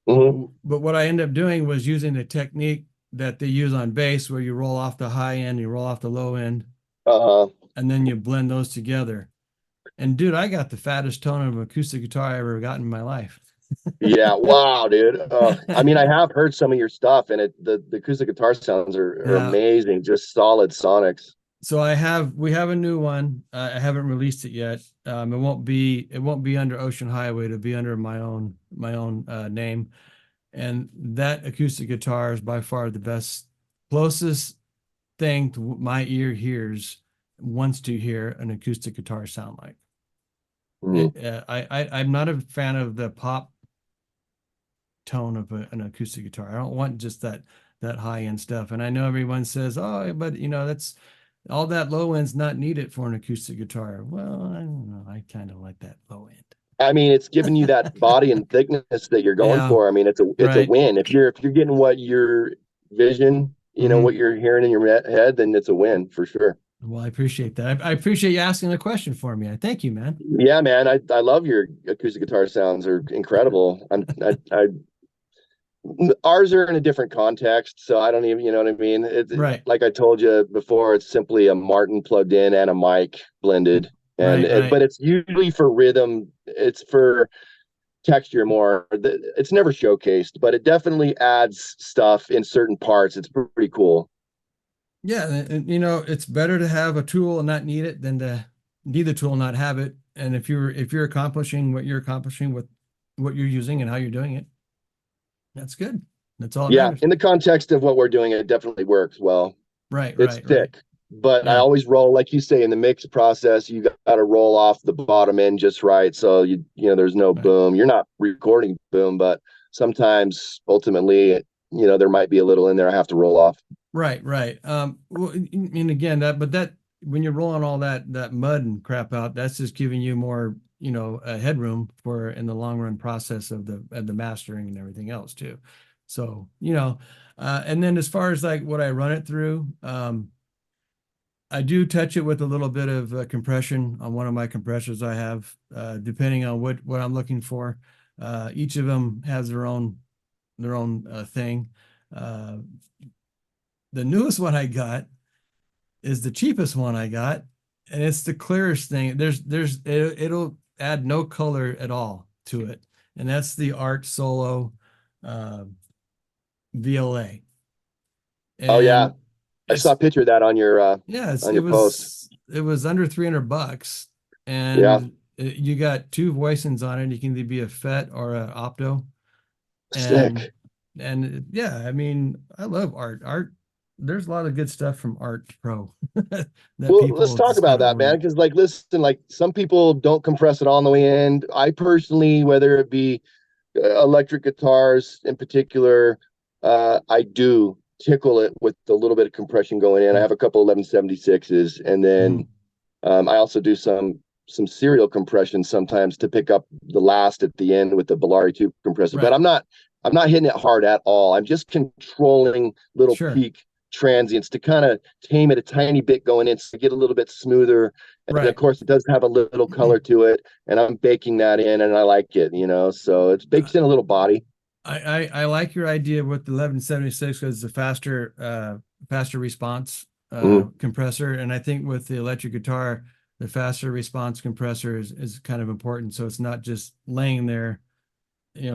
Mm-hmm. But what I ended up doing was using the technique that they use on bass, where you roll off the high end, you roll off the low end, and then you blend those together. And dude, I got the fattest tone of an acoustic guitar I ever got in my life. Yeah, wow, dude. I mean, I have heard some of your stuff, and the acoustic guitar sounds are Yeah. amazing, just solid sonics. So we have a new one. I haven't released it yet. It won't be under Ocean Highway. It'll be under my own name. And that acoustic guitar is by far the best, closest thing to my ear wants to hear an acoustic guitar sound like. I'm not a fan of the pop tone of an acoustic guitar. I don't want just that high end stuff. And I know everyone says, oh, but that's all that low end's not needed for an acoustic guitar. Well, I don't know. I kind of like that low end. I mean, it's giving you that body and thickness that you're going for. I mean, it's a win. If you're getting what your vision, what you're hearing in your head, then it's a win for sure. Well, I appreciate that. I appreciate you asking the question for me. I thank you, man. Yeah, man. I love your acoustic guitar sounds. Are incredible. Ours are in a different context, so I don't even, you know what I mean? Right. Like I told you before, it's simply a Martin plugged in and a mic blended. But it's usually for rhythm. It's for texture more. It's never showcased, but it definitely adds stuff in certain parts. It's pretty cool. Yeah, and it's better to have a tool and not need it than to need the tool and not have it. And if you're accomplishing what you're accomplishing with what you're using and how you're doing it, that's good. That's all. Yeah, in the context of what we're doing, it definitely works well. Right, it's thick. But yeah. I always roll, like you say, in the mix process, you got to roll off the bottom end just right. So there's no boom. You're not recording boom, but sometimes ultimately, there might be a little in there I have to roll off. Right. Well, and again, that when you're rolling all that mud and crap out, that's just giving you more, a headroom for in the long run process of the mastering and everything else too. So, and then as far as like what I run it through, I do touch it with a little bit of compression on one of my compressors I have, depending on what I'm looking for. Each of them has their own thing. The newest one I got is the cheapest one I got, and it's the clearest thing. It'll add no color at all to it, and that's the Art Solo VLA. And oh yeah, I saw a picture of that on your post. It was under $300, and you got two voicings on it. You can either be a FET or a opto. Sick. And yeah, I mean, I love Art. There's a lot of good stuff from Art Pro. Well, let's talk about that, man. Because listen, some people don't compress it all on the way in. I personally, whether it be electric guitars in particular, I do tickle it with a little bit of compression going in. I have a couple 1176s, and then I also do some serial compression sometimes to pick up the last at the end with the Bellari 2 compressor. But I'm not hitting it hard at all. I'm just controlling little peak transients to kind of tame it a tiny bit going in, so get a little bit smoother. And of course, it does have a little color to it, and I'm baking that in, and I like it, so it's baked in a little body. I like your idea with the 1176 because it's a faster response compressor, and I think with the electric guitar, the faster response compressor is kind of important, so it's not just laying there,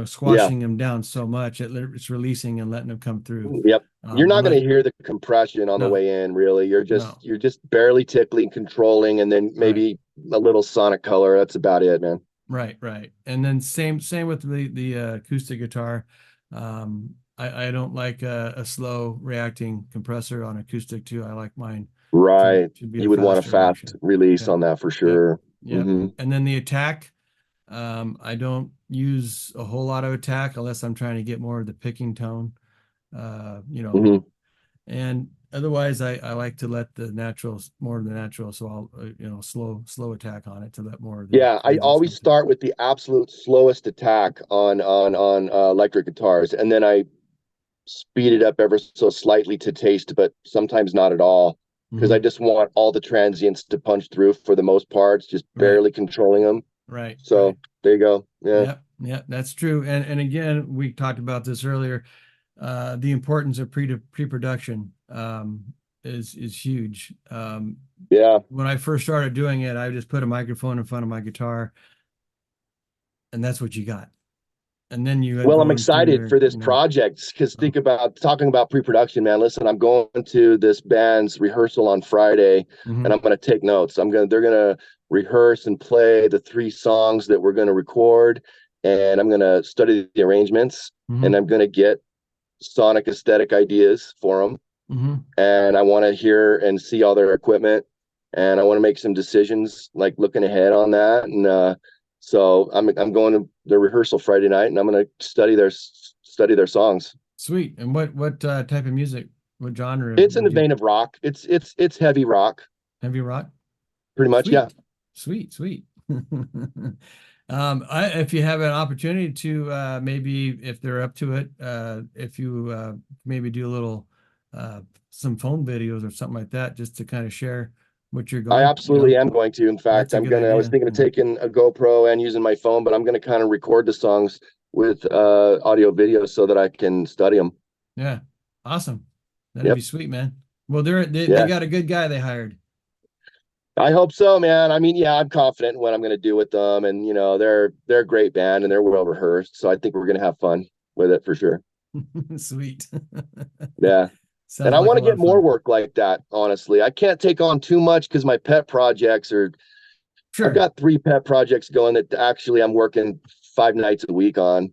squashing them down so much. It's releasing and letting them come through. Yep. You're not going to hear the compression on the way in, really. You're just barely tickling, controlling, and then maybe a little sonic color. That's about it, man. Right. And then same with the acoustic guitar. I don't like a slow reacting compressor on acoustic too. I like mine. Right. You would want a fast release on that for sure. Yeah. And then the attack, I don't use a whole lot of attack unless I'm trying to get more of the picking tone. And otherwise I like to let more of the natural, so I'll slow attack on it to let more of the I always start with the absolute slowest attack on electric guitars, and then I speed it up ever so slightly to taste, but sometimes not at all. because I just want all the transients to punch through for the most parts, just barely controlling them. Right. So there you go. Yeah. Yep. Yep. That's true. And again, we talked about this earlier. The importance of pre-production is huge. Yeah. When I first started doing it, I just put a microphone in front of my guitar, and that's what you got. And then you Well, I'm excited for this project because think about talking about pre-production, man. Listen, I'm going to this band's rehearsal on Friday, and I'm going to take notes. They're going to rehearse and play the 3 songs that we're going to record, and I'm going to study the arrangements, and I'm going to get sonic aesthetic ideas for them. And I want to hear and see all their equipment, and I want to make some decisions, like looking ahead on that. And so I'm going to the rehearsal Friday night, and I'm going to study their songs. Sweet. And what type of music? What genre? It's in the vein of rock. It's heavy rock. Heavy rock. Pretty much, yeah. Sweet. If you have an opportunity to maybe, if they're up to it, if you maybe do a little some phone videos or something like that, just to kind of share what you're going. I absolutely am going to. In fact, I was thinking of taking a GoPro and using my phone, but I'm going to kind of record the songs with audio video so that I can study them. Yeah, awesome. That'd be sweet, man. Well, they got a good guy they hired. I hope so, man. I mean, yeah, I'm confident in what I'm going to do with them, and they're a great band and they're well rehearsed, so I think we're going to have fun with it for sure. Sweet. Yeah. Sounds and I want to get more work like that, honestly. I can't take on too much because my pet projects are I've got 3 pet projects going that actually I'm working 5 nights a week on,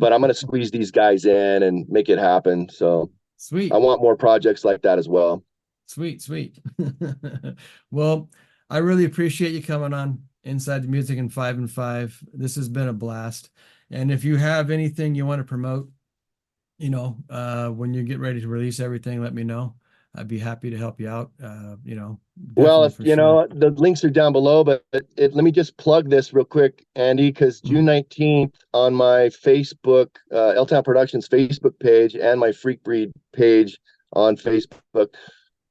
but I'm going to squeeze these guys in and make it happen. So sweet. I want more projects like that as well. Sweet. Well, I really appreciate you coming on Inside the Music in 5 and 5. This has been a blast. And if you have anything you want to promote, when you get ready to release everything, let me know. I'd be happy to help you out. Well, if the links are down below, but let me just plug this real quick, Andy, because June 19th on my Facebook, L-Town Productions Facebook page and my Freakbreed page on Facebook,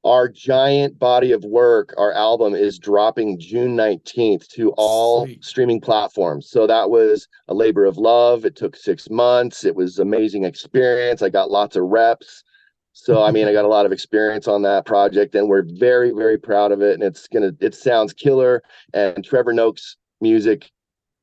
our giant body of work, our album is dropping June 19th to all streaming platforms. So that was a labor of love. It took 6 months. It was an amazing experience. I got lots of reps. So, I mean, I got a lot of experience on that project, and we're very, very proud of it. And it sounds killer. And Trevor Noakes music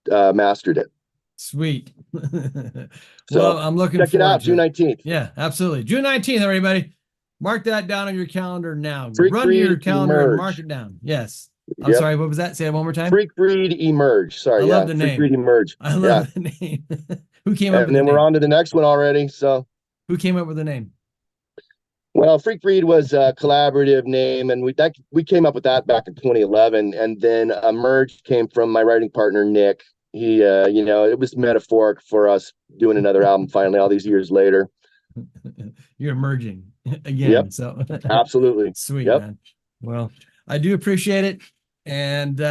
mastered it. Sweet. So well, I'm looking check it out, June 19th. Yeah, absolutely. June 19th, everybody. Mark that down on your calendar now. Run Freakbreed your calendar Emerge. And mark it down. Yes. I'm sorry, what was that? Say it one more time. Freakbreed Emerge. Sorry, I love the name. Freakbreed Emerge. I love the name. Who came up with the name? And then we're on to the next one already. So who came up with the name? Well, Freakbreed was a collaborative name, and we came up with that back in 2011. And then Emerge came from my writing partner Nick. He, it was metaphoric for us doing another album finally all these years later. You're emerging again. Yep. So absolutely. Sweet, man. Well, I do appreciate it. And we'll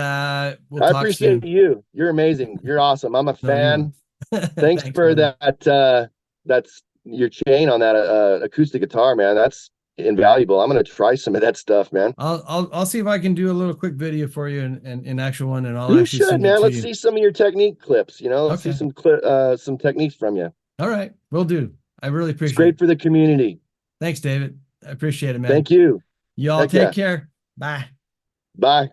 I talk appreciate soon. you. You're amazing. You're awesome. I'm a fan. Thanks for that. That's your chain on that acoustic guitar, man. That's invaluable. I'm gonna try some of that stuff, man. I'll see if I can do a little quick video for you in actual one, and I'll you actually should, send man. it to Let's you. see some of your technique clips. Let's see some techniques from you. All right, will do. I really appreciate it. It's great for the community. Thanks, David. I appreciate it, man. Thank you. Y'all take care. Bye. Bye.